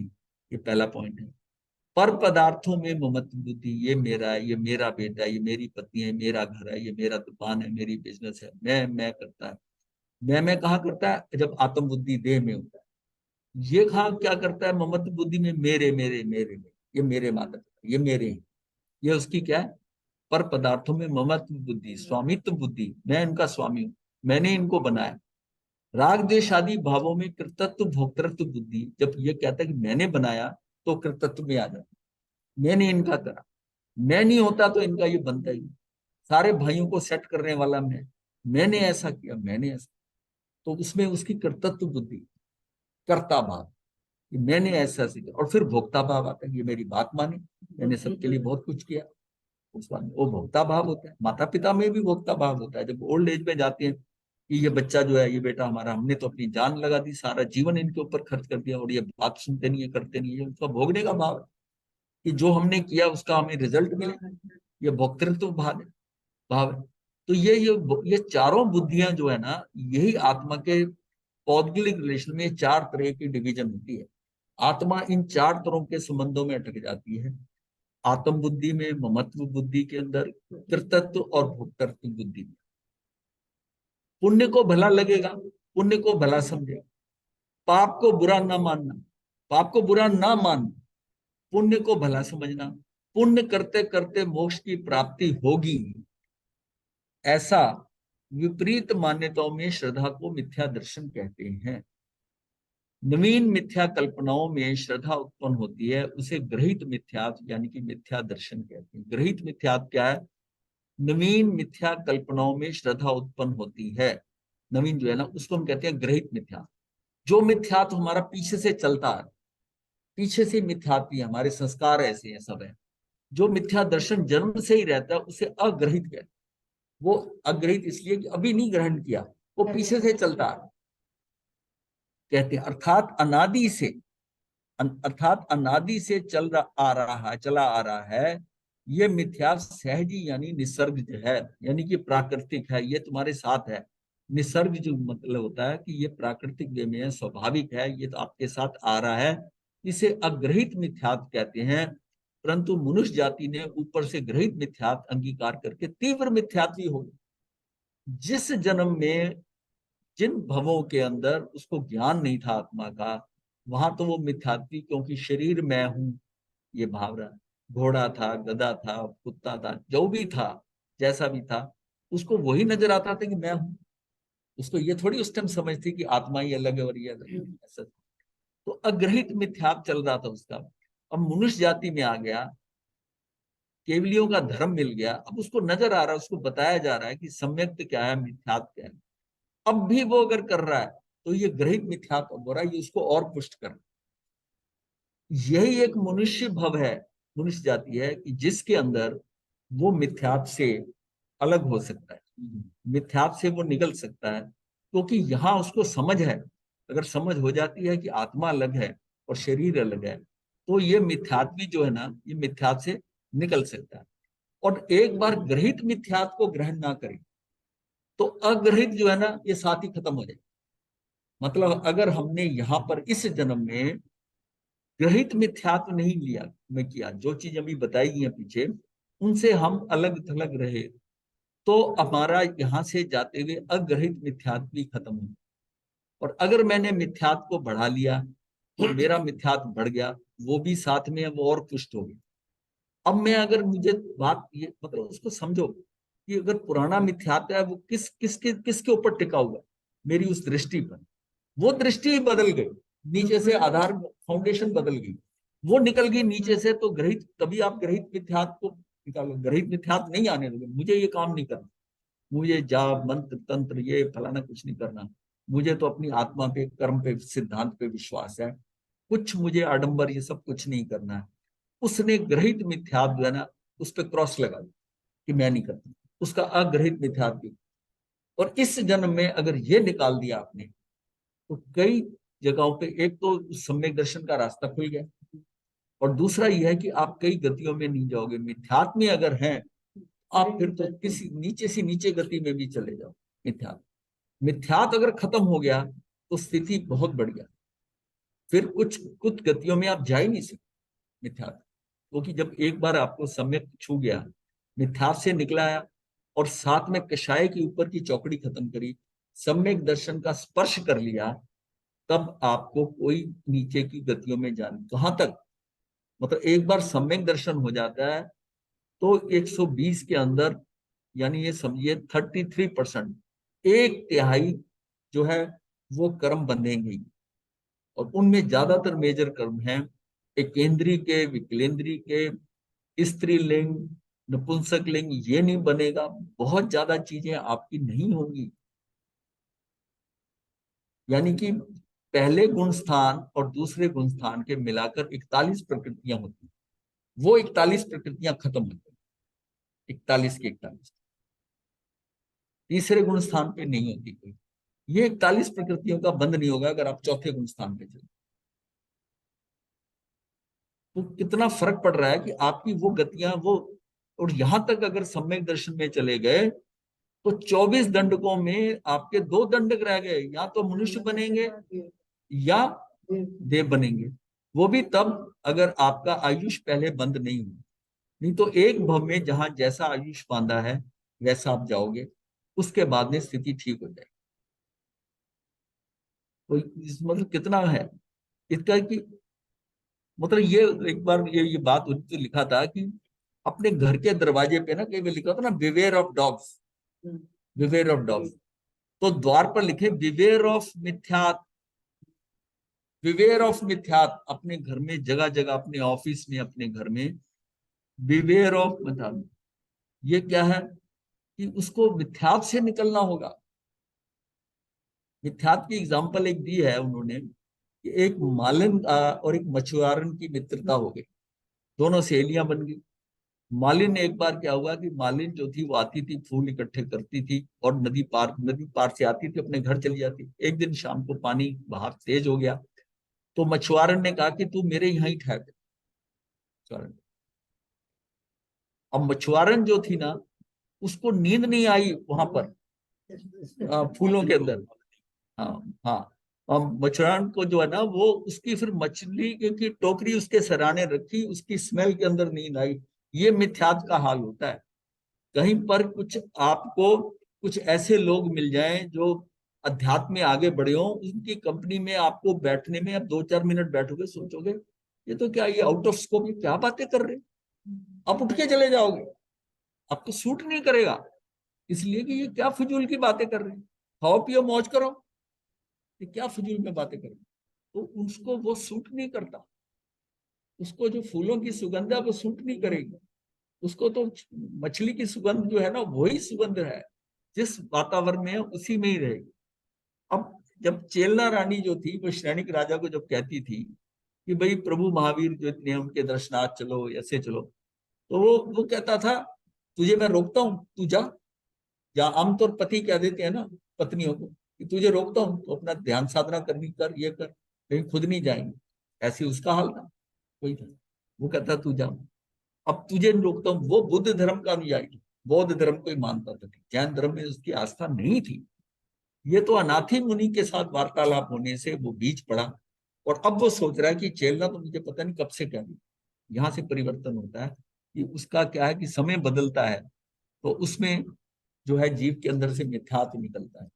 ये पहला पॉइंट है। पर पदार्थों में ममत्व बुद्धि, ये मेरा है, ये मेरा बेटा है, ये मेरी पत्नी है, मेरा घर है, ये मेरा दुकान है, मेरी बिजनेस है, मैं करता है। मैं कहाँ करता है? जब आत्म बुद्धि देह में होता है। ये कहाँ क्या करता है? ममत्व बुद्धि में मेरे मेरे मेरे में, ये मेरे माता पिता, ये मेरे हैं। ये उसकी क्या है? पर पदार्थों में ममत्व बुद्धि, स्वामित्व बुद्धि, मैं इनका स्वामी हूँ, मैंने इनको बनाया। राग द्वेष आदि भावों में कृतत्व भोक्तृत्व बुद्धि, जब ये कहता है कि मैंने बनाया, तो कृतत्व में आ जाता, मैंने इनका करा, मैं नहीं होता तो इनका ये बनता ही नहीं। सारे भाइयों को सेट करने वाला मैंने ऐसा किया, मैंने ऐसा, तो उसमें उसकी कर्तृत्व बुद्धि, कर्ता भाव, कि मैंने ऐसा सीखा। और फिर भोक्ता भाव आता है, ये मेरी बात मानी, मैंने सबके लिए बहुत कुछ किया, उस बात में वो भोक्ता भाव होता है। माता पिता में भी भोक्ता भाव होता है, जब ओल्ड एज में जाते हैं कि ये बच्चा जो है, ये बेटा हमारा, हमने तो अपनी जान लगा दी, सारा जीवन इनके ऊपर खर्च कर दिया, और ये बात सुनते नहीं है, करते नहीं है, उसका भोगने का भाव है कि जो हमने किया उसका हमें रिजल्ट मिले, ये भोक्तृत्व भाव है। तो ये चारों बुद्धियां जो है ना, यही आत्मा के पौद्गलिक रिलेशन में चार तरह की डिवीजन होती है। आत्मा इन चार तरह के संबंधों में अटक जाती है। आत्म बुद्धि में, ममत्व बुद्धि के अंदर, कृतत्व और भोक्तृत्व बुद्धि में। पुण्य को भला लगेगा, पुण्य को भला समझेगा, पाप को बुरा ना मानना, पाप को बुरा ना मानना, पुण्य को भला समझना, पुण्य करते करते मोक्ष की प्राप्ति होगी, ऐसा विपरीत मान्यताओं में श्रद्धा को मिथ्या दर्शन कहते हैं। नवीन मिथ्या कल्पनाओं में श्रद्धा उत्पन्न होती है, उसे ग्रहित मिथ्यात्व यानी कि मिथ्या दर्शन कहते हैं। ग्रहित मिथ्यात्व क्या है? नवीन मिथ्या कल्पनाओं में श्रद्धा उत्पन्न होती है, नवीन जो है ना, उसको हम कहते हैं ग्रहित मिथ्या। जो मिथ्यात्व हमारा पीछे से चलता है, पीछे से मिथ्यात्व, हमारे संस्कार ऐसे हैं, सब है। जो मिथ्या दर्शन जन्म से ही रहता है, उसे अग्रहित कहते हैं। वो अग्रहित इसलिए कि अभी नहीं ग्रहण किया, वो पीछे से चलता है, कहते हैं। अर्थात अनादि से चला आ रहा है। ये मिथ्या सहजी यानी निसर्ग है, यानी कि प्राकृतिक है, ये तुम्हारे साथ है। निसर्ग जो मतलब होता है कि ये प्राकृतिक वे में है, स्वाभाविक है, ये तो आपके साथ आ रहा है, इसे अग्रहित मिथ्यात्व कहते हैं। परंतु मनुष्य जाति ने ऊपर से ग्रहित मिथ्यात्व अंगीकार करके तीव्र मिथ्यात्वी हो गई। जिस जन्म में, जिन भवों के अंदर उसको ज्ञान नहीं था आत्मा का, वहां तो वो मिथ्यात्वी, क्योंकि शरीर मैं हूं ये भाव रहा, घोड़ा था, गधा था, कुत्ता था, जो भी था, जैसा भी था, उसको वही नजर आता था कि मैं हूं। उसको ये थोड़ी उस टाइम समझ थी कि आत्मा ही अलग है और ये अलग है, ऐसा। तो अग्रहित मिथ्यात्व चल रहा था उसका। अब मनुष्य जाति में आ गया, केवलियों का धर्म मिल गया, अब उसको नजर आ रहा है, उसको बताया जा रहा है कि सम्यक क्या है, मिथ्यात्व क्या है। अब भी वो अगर कर रहा है तो ये ग्रहित मिथ्यात्व हो रहा है, ये उसको और पुष्ट कर। यही एक मनुष्य भव है, मनुष्य जाति है, कि जिसके अंदर वो मिथ्यात्व से अलग हो सकता है, मिथ्यात्व से वो निकल सकता है, क्योंकि यहाँ उसको समझ है। अगर समझ हो जाती है कि आत्मा अलग है और शरीर अलग है, तो ये मिथ्यात्वी जो है ना, ये मिथ्यात्व से निकल सकता है। और एक बार ग्रहित मिथ्यात्व को ग्रहण ना करे तो अग्रहित जो है ना, ये साथ ही खत्म हो जाए। मतलब अगर हमने यहाँ पर इस जन्म में ग्रहित मिथ्यात्व नहीं लिया, में किया, जो चीज अभी बताई गई है पीछे, उनसे हम अलग थलग रहे, तो हमारा यहाँ से जाते हुए अग्रहित मिथ्यात्व भी खत्म हो। और अगर मैंने मिथ्यात्व को बढ़ा लिया तो मेरा मिथ्यात्व बढ़ गया, वो भी साथ में है, वो और पुष्ट हो गया। अब मैं अगर, मुझे बात ये मतलब उसको समझो कि अगर पुराना मिथ्यात्व है वो किसके ऊपर टिका हुआ है, मेरी उस दृष्टि पर। वो दृष्टि ही बदल गई, नीचे से आधार फाउंडेशन बदल गई, वो निकल गई नीचे से, तो ग्रहित, तभी आप ग्रहित मिथ्यात्व को निकालो। ग्रहित मिथ्यात्व नहीं आने लगे, मुझे ये काम नहीं करना, मुझे जाप मंत्र तंत्र ये फलाना कुछ नहीं करना, मुझे तो अपनी आत्मा पे, कर्म पे, सिद्धांत पे विश्वास है, कुछ मुझे आडंबर ये सब कुछ नहीं करना है। उसने ग्रहित मिथ्यात्व जो है ना, उस पर क्रॉस लगा दिया कि मैं नहीं करता, उसका अग्रहित मिथ्यात्व। और इस जन्म में अगर ये निकाल दिया आपने, तो कई जगहों पे, एक तो सम्यक दर्शन का रास्ता खुल गया, और दूसरा यह है कि आप कई गतियों में नहीं जाओगे। मिथ्यात्व में अगर हैं आप, फिर तो किसी नीचे से नीचे गति में भी चले जाओ। मिथ्यात्व अगर खत्म हो गया तो स्थिति बहुत बढ़ गया, फिर कुछ कुछ गतियों में आप जा ही नहीं सकते मिथ्यात्व। क्योंकि जब एक बार आपको सम्यक छू गया, मिथ्यात्व से निकला आया, और साथ में कषाय के ऊपर की चौकड़ी खत्म करी, सम्यक दर्शन का स्पर्श कर लिया, तब आपको कोई नीचे की गतियों में जाने कहां तक, मतलब एक बार सम्यक दर्शन हो जाता है तो 120 के अंदर, यानी ये समझिए 33%, एक तिहाई जो है वो कर्म बंधेंगे ही। और उनमें ज्यादातर मेजर कर्म हैं एकेंद्रीय के, विकलेंद्रीय के, स्त्रीलिंग, नपुंसक लिंग, ये नहीं बनेगा। बहुत ज्यादा चीजें आपकी नहीं होंगी, यानी कि पहले गुण स्थान और दूसरे गुण स्थान के मिलाकर 41 प्रकृतियां होती हैं, वो 41 प्रकृतियां खत्म होती हैं, 41 के 41, तीसरे गुण स्थान पे नहीं होती कोई। ये 41 प्रकृतियों का बंध नहीं होगा अगर आप चौथे गुण स्थान पे चले। तो कितना फर्क पड़ रहा है कि आपकी वो गतियां वो, और यहां तक अगर सम्यक दर्शन में चले गए तो 24 दंडकों में आपके 2 दंडक रह गए, या तो मनुष्य बनेंगे या देव बनेंगे। वो भी तब अगर आपका आयुष पहले बंद नहीं हो, नहीं तो एक भव में जहां जैसा आयुष बांधा है वैसा आप जाओगे, उसके बाद में स्थिति ठीक हो जाएगी। तो मतलब कितना है इसका कि, मतलब ये एक बार ये बात उन्होंने लिखा था कि अपने घर के दरवाजे पे ना कई बार लिखा था ना, beware of dogs, beware of dogs, तो द्वार पर लिखे बिवेयर ऑफ मिथ्यात, बिवेयर ऑफ मिथ्यात। अपने घर में जगह जगह, अपने ऑफिस में, अपने घर में बिवेयर ऑफ मिथ्यात। ये क्या है कि उसको मिथ्यात से निकलना होगा। मिथ्यात की एग्जाम्पल एक दी है उन्होंने कि एक मालिन और एक मछुआरन की मित्रता हो गई, दोनों सहेलियां बन गई। मालिन ने एक बार क्या हुआ कि मालिन जो थी वो आती थी, फूल इकट्ठे करती थी और नदी पार से आती थी, अपने घर चली जाती। एक दिन शाम को पानी बाहर तेज हो गया, तो मछुआरन ने कहा कि तू मेरे यहाँ ही ठहर जा। अब मछुआरन जो थी ना, उसको नींद नहीं आई वहां पर फूलों के अंदर। हाँ हाँ, अब मछुआरन को जो है ना, वो उसकी फिर मछली की टोकरी उसके सराहने रखी, उसकी स्मेल के अंदर नींद आई। ये मिथ्यात का हाल होता है। कहीं पर कुछ आपको कुछ ऐसे लोग मिल जाएं जो अध्यात्म में आगे बढ़े हों, उनकी कंपनी में आपको बैठने में, आप 2-4 मिनट बैठोगे, सोचोगे ये तो क्या, ये आउट ऑफ स्कोप, ये क्या बातें कर रहे हैं, आप उठ के चले जाओगे, आपको सूट नहीं करेगा, इसलिए कि ये क्या फिजूल की बातें कर रहे हैं, खाओ पियो मौज करो, ये क्या फिजूल में बातें कर रहे हैं। तो उसको वो सूट नहीं करता, उसको जो फूलों की सुगंध है वो सूट नहीं करेगी, उसको तो मछली की सुगंध जो है ना, वही सुगंध है, जिस वातावरण में है उसी में ही रहेगी। अब जब चेलना रानी जो थी वो श्रेणिक राजा को जब कहती थी कि भाई प्रभु महावीर जो इतने उनके दर्शनार्थ चलो, ऐसे चलो, तो वो कहता था तुझे मैं रोकता हूँ, तू जा। या आमतौर पति कह देते हैं ना पत्नियों को कि तुझे रोकता हूँ, तो अपना ध्यान साधना करनी कर, ये कर, लेकिन खुद नहीं जाएंगे। ऐसे उसका हाल था, कोई था, वो कहता तू जा, अब तुझे रोकता हूँ। वो बुद्ध धर्म का अनुयायी था, बौद्ध धर्म को ही मानता था, जैन धर्म में उसकी आस्था नहीं थी। ये तो अनाथी मुनि के साथ वार्तालाप होने से वो बीच पड़ा, और अब वो सोच रहा है कि चेलना तो मुझे पता नहीं कब से क्या भी। यहाँ से परिवर्तन होता है कि उसका क्या है कि समय बदलता है, तो उसमें जो है जीव के अंदर से मिथ्यात्व निकलता है।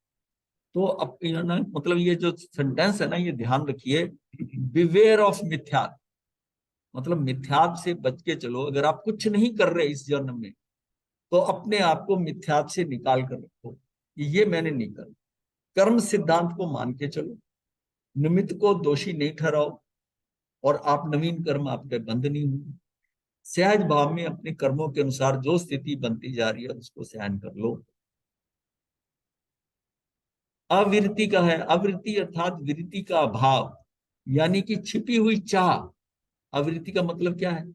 तो अब ना, मतलब ये जो सेंटेंस है ना, ये ध्यान रखिए, बिवेयर ऑफ मिथ्यात्व, मतलब मिथ्यात्व से बच के चलो। अगर आप कुछ नहीं कर रहे इस जन्म में, तो अपने आप को मिथ्यात्व से निकाल कर रखो, ये मैंने नहीं कर। कर्म सिद्धांत को मान के चलो, निमित्त को दोषी नहीं ठहराओ, और आप नवीन कर्म आपके बंद नहीं होंगे। सहज भाव में अपने कर्मों के अनुसार जो स्थिति बनती जा रही है उसको सहन कर लो। अविरति का है, अविरति अर्थात विरति का अभाव, यानी कि छिपी हुई चाह। अविरति का मतलब क्या है?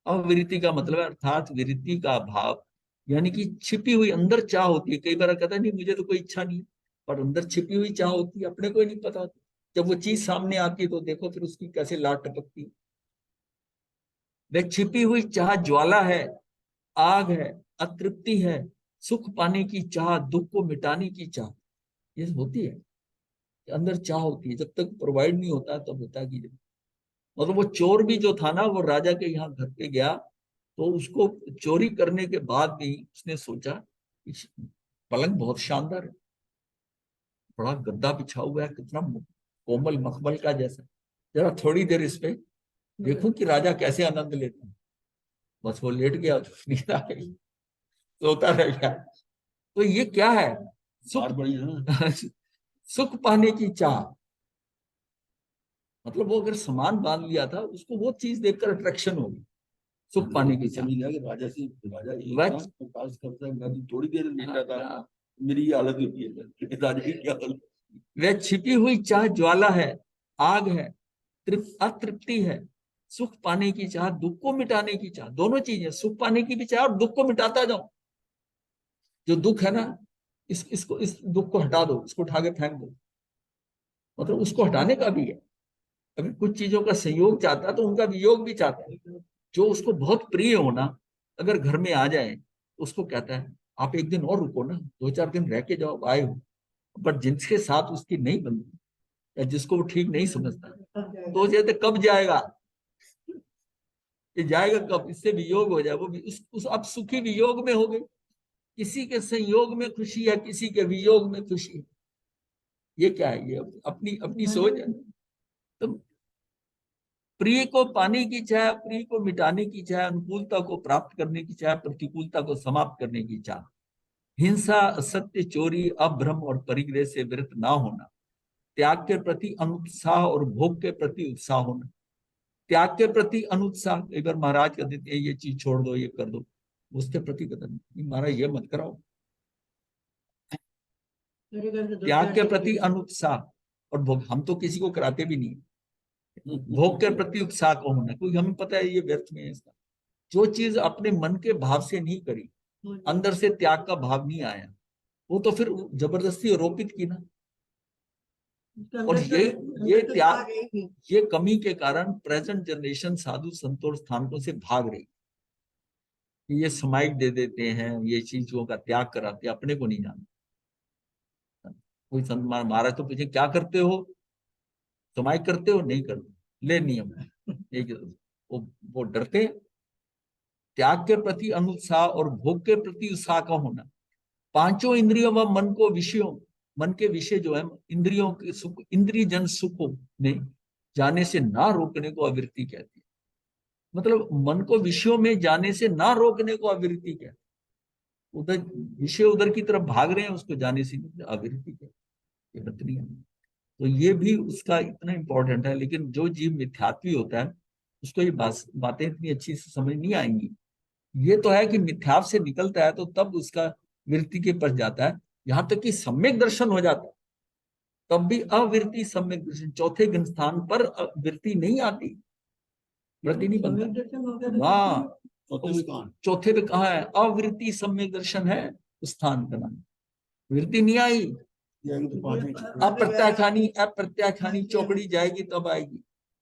अविरति का मतलब है अर्थात विरति का अभाव, यानी कि छिपी हुई अंदर चाह होती है। कई बार कहता है नहीं मुझे तो कोई इच्छा नहीं है, पर अंदर छिपी हुई चाह होती है, अपने को ही नहीं पता होती। जब वो चीज सामने आती है तो देखो फिर उसकी कैसे लाट टपकती है। वह छिपी हुई चाह ज्वाला है, आग है, अतृप्ति है, सुख पाने की चाह, दुख को मिटाने की चाह, ये होती है। अंदर चाह होती है, जब तक प्रोवाइड नहीं होता तब होता है कि मतलब वो चोर भी जो था ना, वो राजा के यहाँ घर पे गया, तो उसको चोरी करने के बाद भी उसने सोचा इस पलंग बहुत शानदार है, बड़ा गद्दा बिछा हुआ है, कितना कोमल मखमल का जैसा, जरा थोड़ी देर इस पे देखूं कि राजा कैसे आनंद लेते हैं। बस वो लेट गया, नींद आ गई, सोता रह गया। तो ये क्या है? बात सुख बड़ी है ना। सुख पाने की चाह। मतलब वो अगर सामान बांध लिया था, उसको वो चीज देखकर अट्रैक्शन होगी, सुख पाने की चाह। समझ लिया कि राजा से राजा एक वह- साथ तो पास करता है, मैं तो थोड़ी देर लेटा था, मेरी ये हालत होती है, राजा की क्या हालत। वह छिपी हुई चाह ज्वाला है, आग है, अतृप्ति है। सुख पाने की चाह, दुख को मिटाने की चाह, दोनों चीजें, सुख पाने की भी चाह और दुख को मिटाता जाओ। जो दुख है ना, इस दुख को हटा दो, इसको उठा के फेंक दो, मतलब उसको हटाने का भी है। अगर कुछ चीजों का संयोग चाहता है तो उनका वियोग भी चाहता है। जो उसको बहुत प्रिय होना अगर घर में आ जाए, तो उसको कहता है आप एक दिन और रुको ना, 2-4 दिन रह के जाओ, आए हो। बट जिनके साथ उसकी नहीं बनती या जिसको वो ठीक नहीं समझता, तो वो कहते कब जाएगा, ये जाएगा कब, इससे वियोग हो जाए। वो भी उस अब सुखी वियोग में हो गई। किसी के संयोग में खुशी है, किसी के वियोग में खुशी है। ये क्या है? ये अपनी अपनी सोच है। तो प्रिय को पाने की चाह, प्रिय को मिटाने की चाह, अनुकूलता को प्राप्त करने की चाह, प्रतिकूलता को समाप्त करने की चाह, हिंसा, असत्य, चोरी, अभ्रम और परिग्रह से विरत ना होना, त्याग के प्रति अनुत्साह और भोग के प्रति उत्साह होना। त्याग के प्रति अनुत्साह, कई बार महाराज कहते थे ये चीज छोड़ दो, ये कर दो, उसके प्रति कदम नहीं, महाराज ये मत कराओ। त्याग के प्रति अनुत्साह और भोग, हम तो किसी को कराते भी नहीं। भोग के प्रति उत्साह को होना, क्योंकि हमें पता है ये व्यर्थ में है इसका। जो चीज अपने मन के भाव से नहीं करी, अंदर से त्याग का भाव नहीं आया, वो तो फिर जबरदस्ती आरोपित की ना। और ये त्याग, ये कमी के कारण प्रेजेंट जनरेशन साधु संतों स्थानकों से भाग रही। ये समाइक दे देते हैं, ये चीजों का त्याग कराते, अपने को नहीं जानते। कोई संत महाराज तो पूछे क्या करते हो, समाइक करते हो, नहीं करते, ले नियम वो डरते हैं। त्याग के प्रति अनुत्साह और भोग के प्रति उत्साह का होना। पांचों इंद्रियों व मन को विषयों, मन के विषय जो है इंद्रियों के सुख, इंद्रिय जन सुखों में जाने से ना रोकने को अविरति कहती है। मतलब मन को विषयों में जाने से ना रोकने को अविरति कहती है। उधर विषय उधर की तरफ भाग रहे हैं, उसको जाने से अविरति कहती है, बतनी है। तो ये भी उसका इतना इंपॉर्टेंट है। लेकिन जो जीव मिथ्यात्वी होता है, उसको ये बातें इतनी अच्छी से समझ नहीं आएंगी। ये तो है कि मिथ्याव से निकलता है तो तब उसका वृत्ति के पर जाता है। यहां तक कि सम्यक दर्शन हो जाता है, तब भी अवृत्ति सम्यक दर्शन, चौथे स्थान पर वृत्ति नहीं आती, वृत्ति नहीं बनता। हाँ, चौथे पे कहा है अवृत्ति सम्यक दर्शन है, उस स्थान का नाम। वृत्ति नहीं आई, अप्रत्याख्यानी, अप्रत्याख्यानी चौकड़ी जाएगी तब आएगी।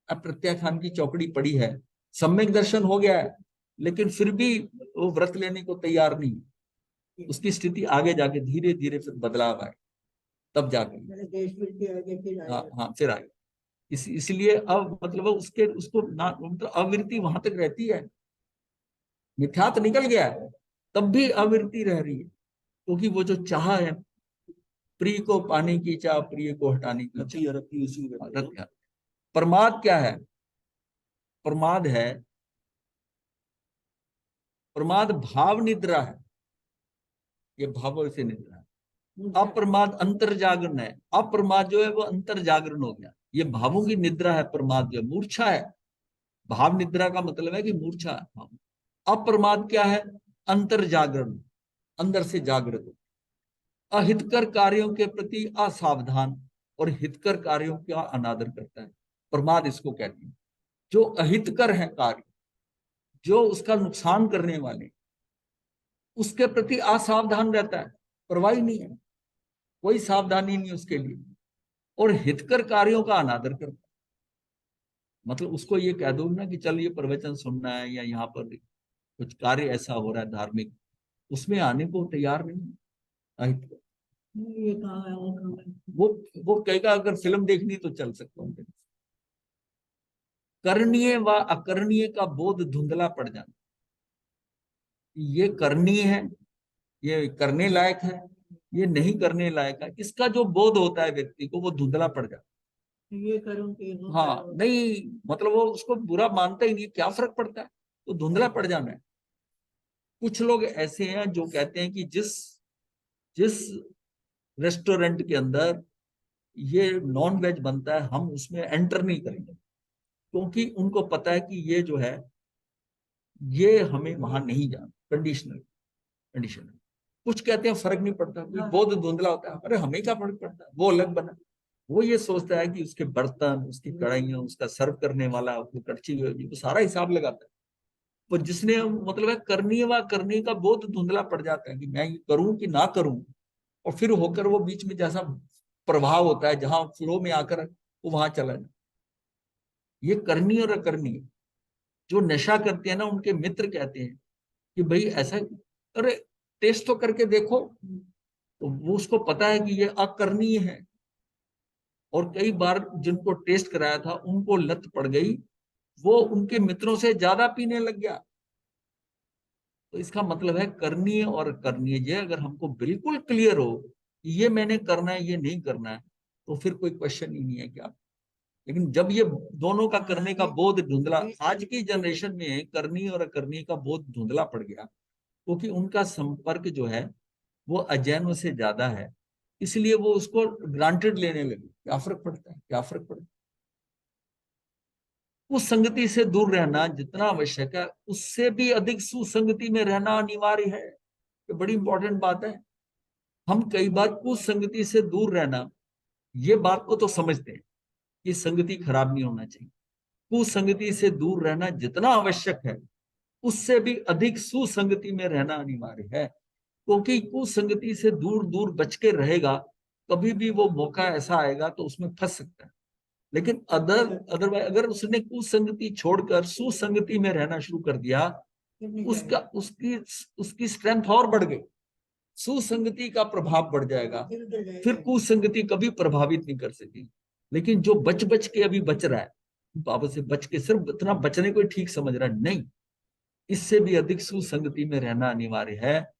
अप्रत्याख्यान की चौकड़ी पड़ी है, सम्यक दर्शन हो गया है, लेकिन फिर भी वो व्रत लेने को तैयार नहीं। उसकी स्थिति आगे जाके धीरे धीरे फिर बदलाव आए, तब जाके हाँ हाँ फिर आए। इसलिए अब मतलब उसके उसको ना, मतलब अवृत्ति वहां तक रहती है। मिथ्यात निकल गया है, तब भी अवृत्ति रह रही है, क्योंकि वो जो चाह है, प्रिय को पाने की चाह, प्रिय को हटाने की चाह। प्रमाद क्या है? प्रमाद है, प्रमाद भाव निद्रा है, ये भावों से निद्रा है। अप्रमाद अंतर जागरण है, अप्रमाद जो है वो अंतर जागरण हो गया, ये भावों की निद्रा है। प्रमाद जो मूर्छा है, भाव निद्रा का मतलब है कि मूर्छा है। अप्रमाद क्या है? अंतर जागरण, अंदर से जागृत हो। अहितकर कार्यों के प्रति असावधान और हितकर कार्यों का अनादर करता है, प्रमाद इसको कहते हैं। जो अहितकर है कार्य, जो उसका नुकसान करने वाले, उसके प्रति असावधान रहता है, परवाही नहीं है, कोई सावधानी नहीं उसके लिए। और हितकर कार्यों का अनादर करता है, मतलब उसको ये कह दो ना कि चल ये प्रवचन सुनना है या यहाँ पर कुछ कार्य ऐसा हो रहा है धार्मिक, उसमें आने को तैयार नहीं है अहितकर। ये कहाँ है, वो कहाँ है। वो कहेगा अगर फिल्म देखनी तो चल सकता हूँ, करणीय व अकरणीय का बोध धुंधला पड़ जाना। ये करणीय है, ये करने लायक है, ये नहीं करने लायक है, इसका जो बोध होता है व्यक्ति को वो धुंधला पड़ जाता ये करूँ कि है। हाँ, नहीं मतलब वो उसको बुरा मानता ही नहीं, क्या फर्क पड़ता है, तो धुंधला पड़ जाना है। कुछ लोग ऐसे हैं जो कहते हैं कि जिस जिस रेस्टोरेंट के अंदर ये नॉन वेज बनता है हम उसमें एंटर नहीं करेंगे, क्योंकि उनको पता है कि ये जो है ये हमें वहां नहीं जाना, कंडीशन। कुछ कहते हैं फर्क नहीं पड़ता, कोई बोध धुंधला होता है, अरे हमें क्या फर्क पड़ता है, वो अलग बना। वो ये सोचता है कि उसके बर्तन, उसकी कढ़ाइयां, उसका सर्व करने वाला, वो कड़छी, वो सारा हिसाब लगाता है। तो जिसने मतलब है करनी व करने का बोध धुंधला पड़ जाता है कि मैं ये करूं कि ना करूं, और फिर होकर वो बीच में जैसा प्रभाव होता है जहां फ्लो में आकर वो वहां चला जाए। ये करनी और अकरनी, जो नशा करते हैं ना उनके मित्र कहते हैं कि भाई ऐसा, अरे टेस्ट तो करके देखो, तो वो उसको पता है कि ये अकरणीय है। और कई बार जिनको टेस्ट कराया था उनको लत पड़ गई, वो उनके मित्रों से ज्यादा पीने लग गया। तो इसका मतलब है करणीय और करनीय, ये अगर हमको बिल्कुल क्लियर हो कि ये मैंने करना है, ये नहीं करना है, तो फिर कोई क्वेश्चन ही नहीं है क्या। लेकिन जब ये दोनों का करने का बोध धुंधला, आज की जनरेशन में करनी और अकरनी का बोध धुंधला पड़ गया, क्योंकि उनका संपर्क जो है वो अजैनों से ज्यादा है, इसलिए वो उसको ग्रांटेड लेने लगे। क्या फर्क पड़ता है, क्या फर्क पड़ता है। उस संगति से दूर रहना जितना आवश्यक है, उससे भी अधिक सुसंगति में रहना अनिवार्य है। ये बड़ी इंपॉर्टेंट बात है। हम कई बार कुसंगति से दूर रहना, ये बात को तो समझते हैं कि संगति खराब नहीं होना चाहिए। कुसंगति से दूर रहना जितना आवश्यक है, उससे भी अधिक सुसंगति में रहना अनिवार्य है। क्योंकि कुसंगति से दूर दूर बच के रहेगा, कभी भी वो मौका ऐसा आएगा तो उसमें फंस सकता है। लेकिन अदरवाइज अगर उसने कुसंगति छोड़कर सुसंगति में रहना शुरू कर दिया, उसका उसकी उसकी स्ट्रेंथ और बढ़ गई, सुसंगति का प्रभाव बढ़ जाएगा, फिर कुसंगति कभी प्रभावित नहीं कर सकेगी। लेकिन जो बच बच के अभी बच रहा है, बाबा से बच के सिर्फ इतना बचने को ठीक समझ रहा है, नहीं, इससे भी अधिक सुसंगति में रहना अनिवार्य है।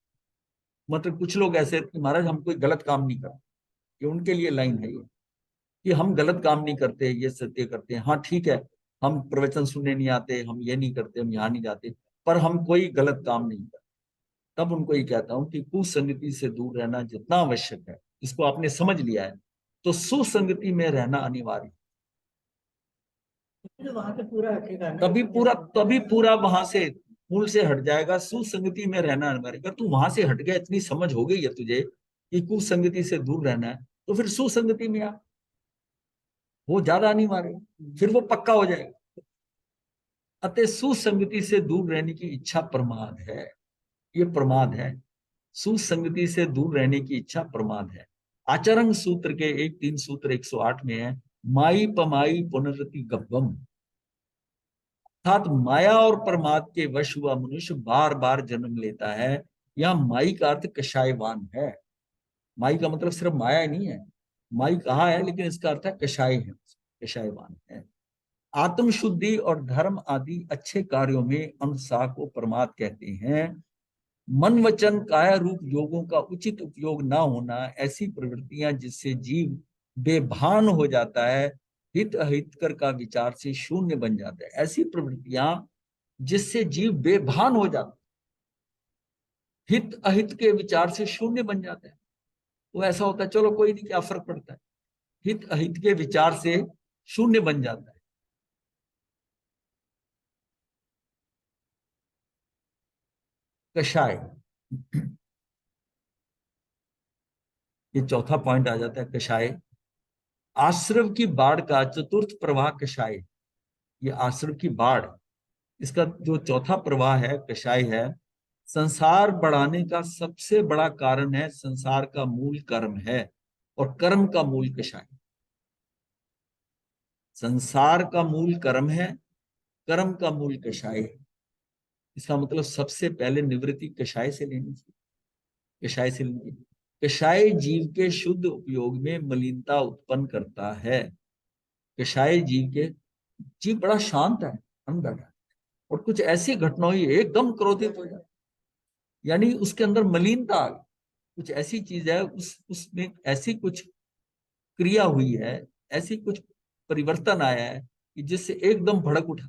मतलब कुछ लोग ऐसे कि महाराज हम कोई गलत काम नहीं करते, ये उनके लिए लाइन है ये कि हम गलत काम नहीं करते, ये सत्य करते हैं। हाँ ठीक है, हम प्रवचन सुनने नहीं आते, हम ये नहीं करते, हम यहाँ नहीं जाते, पर हम कोई गलत काम नहीं करते। तब उनको ये कहता हूं कि कुसंगति से दूर रहना जितना आवश्यक है, इसको आपने समझ लिया है, तो सुसंगति में रहना अनिवार्य है। तो वहां से पूरा हटेगा ना। तभी पूरा वहां से मूल से हट जाएगा। सुसंगति में रहना अनिवार्य। अगर तू वहां से हट गया, इतनी समझ हो गई है तुझे कि कुसंगति से दूर रहना है, तो फिर सुसंगति में आ, वो ज्यादा अनिवार्य है, फिर वो पक्का हो जाएगा। अतः सुसंगति से दूर रहने की इच्छा प्रमाद है, ये प्रमाद है। सुसंगति से दूर रहने की इच्छा प्रमाद है। आचरण सूत्र के 1-3 सूत्र 108 में है, माई पमाई पुनरति गब्बम, अर्थात माया और प्रमाद के वश हुआ मनुष्य बार बार जन्म लेता है। यह माई का अर्थ कषायवान है। माई का मतलब सिर्फ माया ही नहीं है, माई कहा है लेकिन इसका अर्थ है कषाय है, कषायवान है। आत्मशुद्धि और धर्म आदि अच्छे कार्यों में अनुसार को प्रमाद कहते हैं। मन वचन काया रूप योगों का उचित उपयोग न होना, ऐसी प्रवृत्तियां जिससे जीव बेभान हो जाता है, हित अहितकर का विचार से शून्य बन जाता है। ऐसी प्रवृत्तियां जिससे जीव बेभान हो जाता है, हित अहित के विचार से शून्य बन जाता है। वो ऐसा होता है, चलो कोई नहीं, क्या फर्क पड़ता है, हित अहित के विचार से शून्य बन जाता है। कषाय, ये चौथा पॉइंट आ जाता है, कषाय। आश्रव की बाढ़ का चतुर्थ प्रवाह कषाय। ये आश्रव की बाढ़, इसका जो चौथा प्रवाह है कषाय है। संसार बढ़ाने का सबसे बड़ा कारण है, संसार का मूल कर्म है, और कर्म का मूल कषाय। संसार का मूल कर्म है, कर्म का मूल कषाय है। इसका मतलब सबसे पहले निवृत्ति कषाय से लेनी चाहिए, कषाय से लेनी चाहिए। कषाय जीव के शुद्ध उपयोग में मलिनता उत्पन्न करता है। कषाय जीव के जीव बड़ा शांत है, हम बैठा है, और कुछ ऐसी घटना हुई एकदम क्रोधित हो जाए, यानी उसके अंदर मलिनता आ गई, कुछ ऐसी चीज है उसमें ऐसी कुछ क्रिया हुई है, ऐसी कुछ परिवर्तन आया है कि जिससे एकदम भड़क उठा।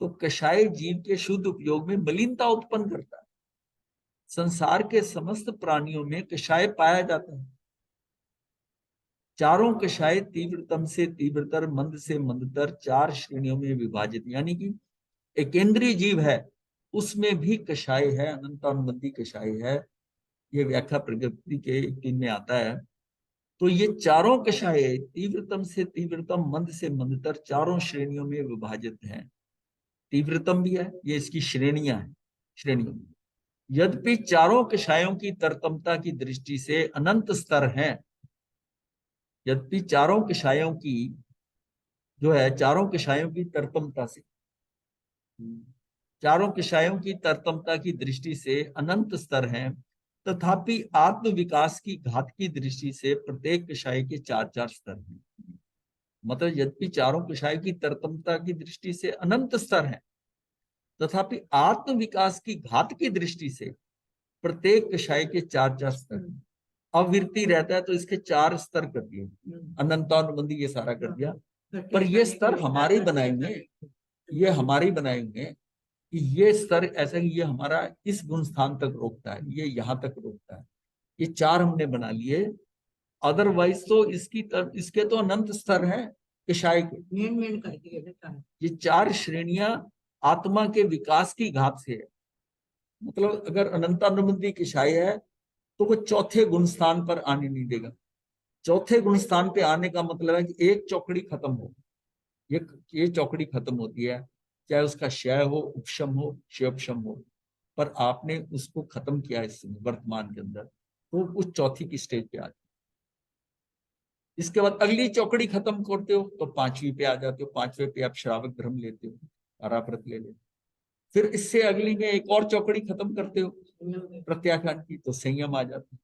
तो कषाय जीव के शुद्ध उपयोग में मलिनता उत्पन्न करता है। संसार के समस्त प्राणियों में कषाय पाया जाता है। चारों कषाय तीव्रतम से तीव्रतर, मंद से मंदतर, 4 श्रेणियों में विभाजित, यानी कि एक केंद्रीय जीव है उसमें भी कषाय है, अनंतानुबंधी कषाय है। ये व्याख्या प्रगति के 3 में आता है। तो ये चारों कषाय तीव्रतम से तीव्रतम, मंद से मंदतर, चारों श्रेणियों में विभाजित हैं। तीव्रतम भी है, ये इसकी श्रेणियां हैं, श्रेणियों। यद्यपि चारों कषायों की तरतमता की दृष्टि से अनंत स्तर हैं, यद्यपि चारों कषायों की जो है, चारों कषायों की तरतमता से, चारों कषायों की तरतमता की दृष्टि से अनंत स्तर हैं, तथापि आत्म विकास की घात की दृष्टि से प्रत्येक कषाय के 4-4 स्तर हैं। मतलब यद्यपि चारों कषाय की तरतमता की दृष्टि से अनंत स्तर हैं, तथापि आत्म विकास की घात की दृष्टि से प्रत्येक कषाय के 4-4 स्तर। अवृत्ति रहता है तो इसके 4 स्तर कर दिए, अनंतानुबंधी ये सारा कर दिया। पर ये स्तर हमारे बनाएंगे, ये हमारे बनाएंगे कि ये स्तर ऐसा कि ये हमारा इस गुण स्थान तक रोकता है, ये यहाँ तक रोकता है, ये 4 हमने बना लिए। अदरवाइज तो इसके तो अनंत स्तर हैं कषाय के। मेन कर दिए बेटा। ये 4 श्रेणियां आत्मा के विकास की घात से है। मतलब अगर अनंतानुबंधी कषाय है तो वो चौथे गुण स्थान पर आने नहीं देगा। चौथे गुण स्थान पे आने का मतलब है कि एक चौकड़ी खत्म हो, ये चौकड़ी खत्म होती है, चाहे उसका क्षय हो, उपशम हो, क्षयोपशम हो, पर आपने उसको खत्म किया इस वर्तमान के अंदर, तो उस चौथी की स्टेज पे आ जाए। इसके बाद अगली चौकड़ी खत्म करते हो तो 5वीं पे आ जाते हो, 5वें पे आप श्रावक धर्म लेते हो, आराव्रत ले लेते हो। फिर इससे अगली में एक और चौकड़ी खत्म करते हो प्रत्याख्यान की, तो संयम आ जाता है,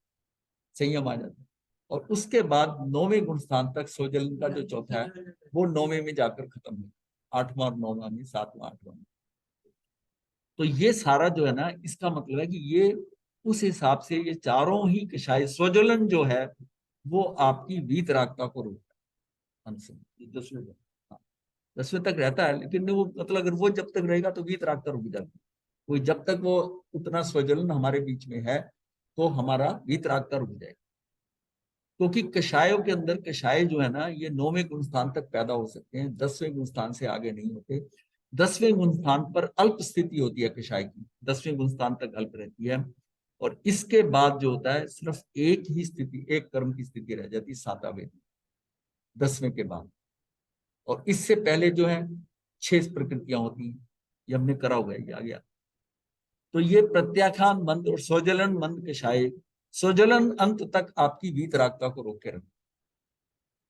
संयम आ जाता है। और उसके बाद 9वें गुण स्थान तक स्वजलन का जो चौथा है वो 9वें में जाकर खत्म है, 8वां और 9वां में, 7वां 8वां में। तो ये सारा जो है ना, इसका मतलब है कि ये उस हिसाब से ये चारों ही कषाय, स्वजलन जो है वो आपकी वीतरागता को रोकता है। 10वें तक, हाँ, 10वें तक रहता है, लेकिन वो मतलब अगर वो जब तक रहेगा तो वीतरागता रुक जाती है। कोई जब तक वो उतना स्वजलन हमारे बीच में है तो हमारा वीतरागता रुक जाएगा। क्योंकि कषायों के अंदर कषाय जो है ना, ये 9वें गुण स्थान तक पैदा हो सकते हैं, 10वें गुण स्थान से आगे नहीं होते। 10वें गुण स्थान पर अल्प स्थिति होती है कषाय की, 10वें गुण स्थान तक अल्प रहती है। और इसके बाद जो होता है सिर्फ एक ही स्थिति, एक कर्म की स्थिति रह जाती है 7वें, 10वें के बाद। और इससे पहले जो है 6 प्रकृतियां होती हैं, ये हमने करा हुआ है, ये आ गया। तो ये प्रत्याख्यान मंद और स्वजलन मंद कषाय, स्वजलन अंत तक आपकी वीतरागता को रोके रखते,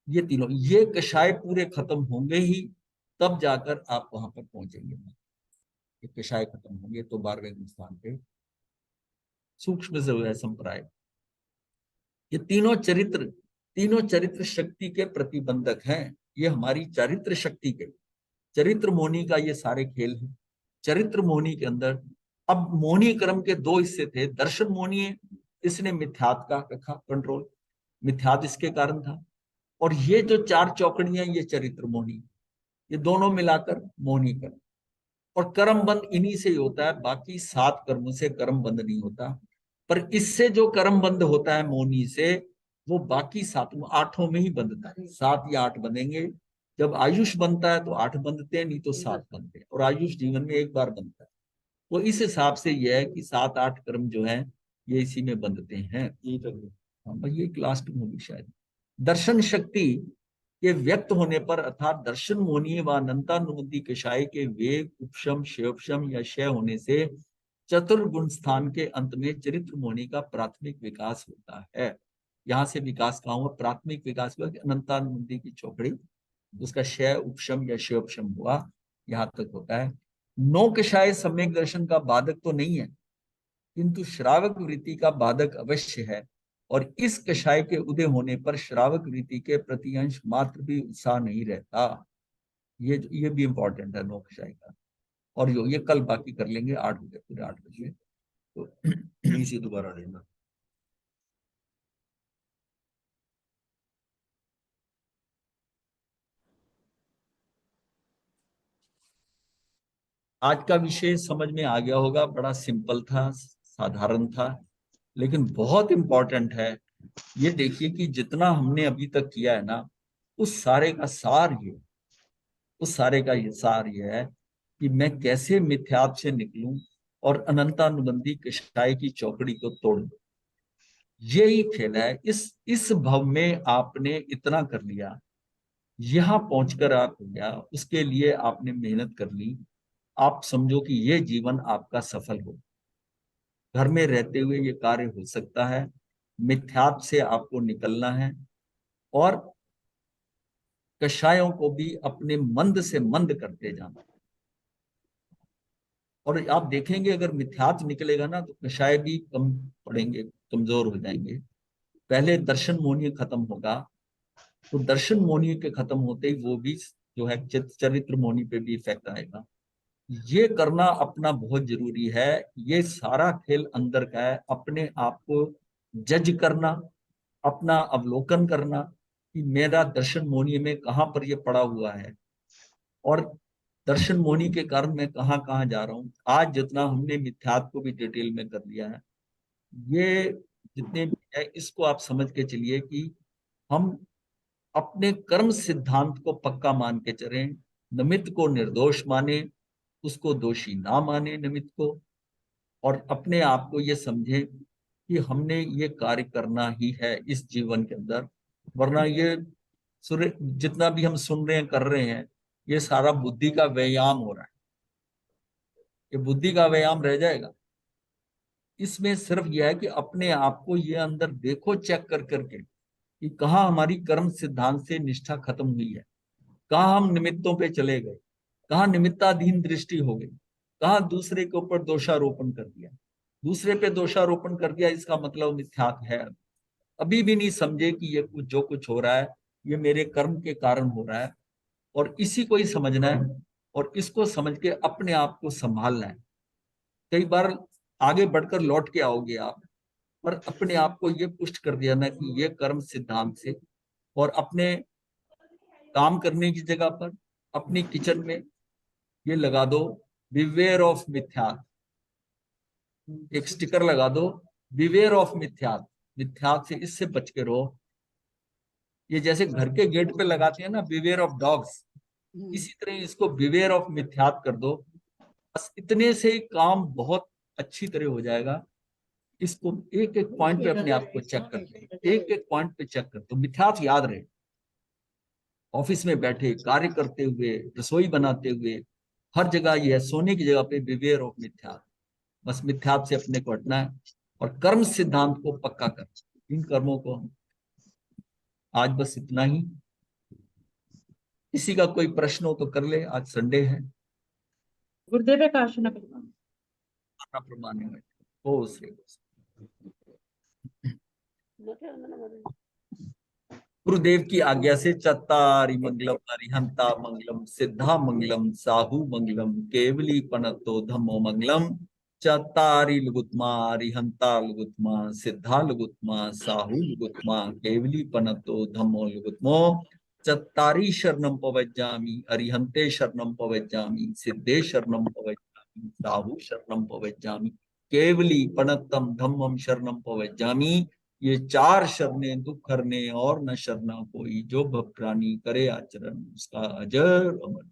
ये तीनों, ये कषाय पूरे खत्म होंगे ही तब जाकर आप वहां पर पहुंचेंगे। ये कषाय खत्म होंगे तो 12वें स्थान पे सूक्ष्म से संप्राय। ये तीनों चरित्र शक्ति के प्रतिबंधक हैं। ये हमारी चारित्र शक्ति के, चरित्र मोहनी का ये सारे खेल है। चरित्र मोहनी के अंदर अब मोहनी क्रम के 2 हिस्से थे। दर्शन मोहनी, इसने मिथ्यात का रखा कंट्रोल, मिथ्यात इसके कारण था। और ये जो 4 चौकड़ियां, ये चरित्र मोहनी, ये दोनों मिलाकर मोहनी कर्म। और कर्म बंद इन्हीं से ही होता है, बाकी 7 कर्मों से कर्म बंद नहीं होता। पर इससे जो कर्म बंद होता है मोहनी से, वो बाकी 8 में ही बंधता है। 7 या 8 बंधेंगे। जब आयुष बनता है तो 8 बंधते हैं, नहीं तो 7 बनते हैं। और आयुष जीवन में एक बार बनता है। तो इस हिसाब से यह है कि 7-8 कर्म जो है ये इसी में बंधते हैं। हाँ भाई, ये लास्ट में होगी शायद। दर्शन शक्ति के व्यक्त होने पर, अर्थात दर्शन मोहनीय व अनंतानुबंधी कषाय के वेग, उपशम, क्षयोपशम या क्षय होने से चतुर्गुण स्थान के अंत में चरित्र मोहनी का प्राथमिक विकास होता है। यहाँ से विकास कहाँ हुआ? प्राथमिक विकास हुआ कि अनंतानुबंधी की चौकड़ी, उसका क्षय, उपशम या क्षयोपशम हुआ, यहाँ तक होता है। 9 कषाय सम्यक दर्शन का बाधक तो नहीं है, किंतु श्रावक वृत्ति का बाधक अवश्य है। और इस कषाय के उदय होने पर श्रावक वृत्ति के प्रति अंश मात्र भी उत्साह नहीं रहता। ये भी इम्पोर्टेंट है, नो कषाय का। और ये कल बाकी कर लेंगे 8 बजे, पूरे 8 बजे। तो इसी दोबारा देना। आज का विषय समझ में आ गया होगा, बड़ा सिंपल था, साधारण था, लेकिन बहुत इंपॉर्टेंट है। ये देखिए कि जितना हमने अभी तक किया है ना, उस सारे का सार ये है कि मैं कैसे मिथ्यात्व से निकलूं और अनंतानुबंधी कषाय की चौकड़ी को तोड़ूं। यही खेल है। इस भव में आपने इतना कर लिया, यहां पहुंचकर आप हो गया, उसके लिए आपने मेहनत कर ली। आप समझो कि ये जीवन आपका सफल हो। घर में रहते हुए ये कार्य हो सकता है। मिथ्यात्व से आपको निकलना है और कषायों को भी अपने मंद से मंद करते जाना। और आप देखेंगे अगर मिथ्यात्व निकलेगा ना तो कषाय भी कम पड़ेंगे, कमजोर हो जाएंगे। पहले दर्शन मोहनीय खत्म होगा, तो दर्शन मोहनीय के खत्म होते ही वो भी जो है चरित्र मोहनी पे भी इफेक्ट आएगा। ये करना अपना बहुत जरूरी है। ये सारा खेल अंदर का है, अपने आप को जज करना, अपना अवलोकन करना कि मेरा दर्शन मोहनी में कहाँ पर ये पड़ा हुआ है और दर्शन मोहनी के कारण मैं कहाँ कहाँ जा रहा हूँ। आज जितना हमने मिथ्यात्व को भी डिटेल में कर लिया है, ये जितने भी है इसको आप समझ के चलिए कि हम अपने कर्म सिद्धांत को पक्का मान के चलें, निमित्त को निर्दोष माने, उसको दोषी ना माने निमित्त को, और अपने आप को ये समझे कि हमने ये कार्य करना ही है इस जीवन के अंदर। वरना ये जितना भी हम सुन रहे हैं कर रहे हैं, ये सारा बुद्धि का व्यायाम हो रहा है। ये बुद्धि का व्यायाम रह जाएगा। इसमें सिर्फ यह है कि अपने आप को ये अंदर देखो, चेक कर करके कि कहाँ हमारी कर्म सिद्धांत से निष्ठा खत्म हुई है, कहाँ हम निमित्तों पे चले गए, कहाँ निमित्ताधीन दृष्टि हो गई, कहाँ दूसरे के ऊपर दोषारोपण कर दिया। दूसरे पे दोषारोपण कर दिया इसका मतलब मिथ्यात्व है। अभी भी नहीं समझे कि ये कुछ जो कुछ हो रहा है ये मेरे कर्म के कारण हो रहा है, और इसी को ही समझना है और इसको समझ के अपने आप को संभालना है। कई बार आगे बढ़कर लौट के आओगे आप, पर अपने आप को ये पुष्ट कर दिया ना कि ये कर्म सिद्धांत से, और अपने काम करने की जगह पर अपनी किचन में ये लगा दो, बिवेयर ऑफ मिथ्यात्व। एक स्टिकर लगा दो, बिवेयर ऑफ मिथ्यात्व। मिथ्यात्व से इससे बच के रहो। ये जैसे घर के गेट पे लगाते हैं ना, बिवेयर ऑफ डॉग्स, इसी तरह इसको बिवेयर ऑफ मिथ्यात्व कर दो। बस इतने से ही काम बहुत अच्छी तरह हो जाएगा। इसको एक एक पॉइंट पे अपने आप को चेक करते, एक एक पॉइंट पे चेक करते, मिथ्यात्व याद रहे। ऑफिस में बैठे, कार्य करते हुए, रसोई बनाते हुए, हर जगह यह सोने की जगह पे बिवेयर ऑफ मिथ्यात्व। बस मिथ्यात्व से अपने को हटना है और कर्म सिद्धांत को पक्का कर। इन कर्मों को आज बस इतना ही। किसी का कोई प्रश्न हो तो कर ले, आज संडे है। गुरुदेव का आसन प्रमाण हो श्री गुरुदेव की आज्ञा से चत्तारि मंगलम अरिहंता मंगलम सिद्धा मंगलम साहू मंगलम केवली पनतो धम्मो मंगलम। चत्तारि लुगुत्मा अरिहंता लुगुत्मा सिद्धा लुगुत्मा साहू लुगुत्मा केवली पनतो धम्मो लुगुत्मो। चत्तारि शरणम पवज्जामि अरिहंते शरणम पवज्जामि सिद्धे शरणम पवज्जामि साहू शरणम पवज्जामि केवली पनत्तम धम्मम शरणम पवज्जामि। ये 4 शरणें दुख हरने और न शरणा कोई, जो भक्रानी करे आचरण उसका अजर अमर।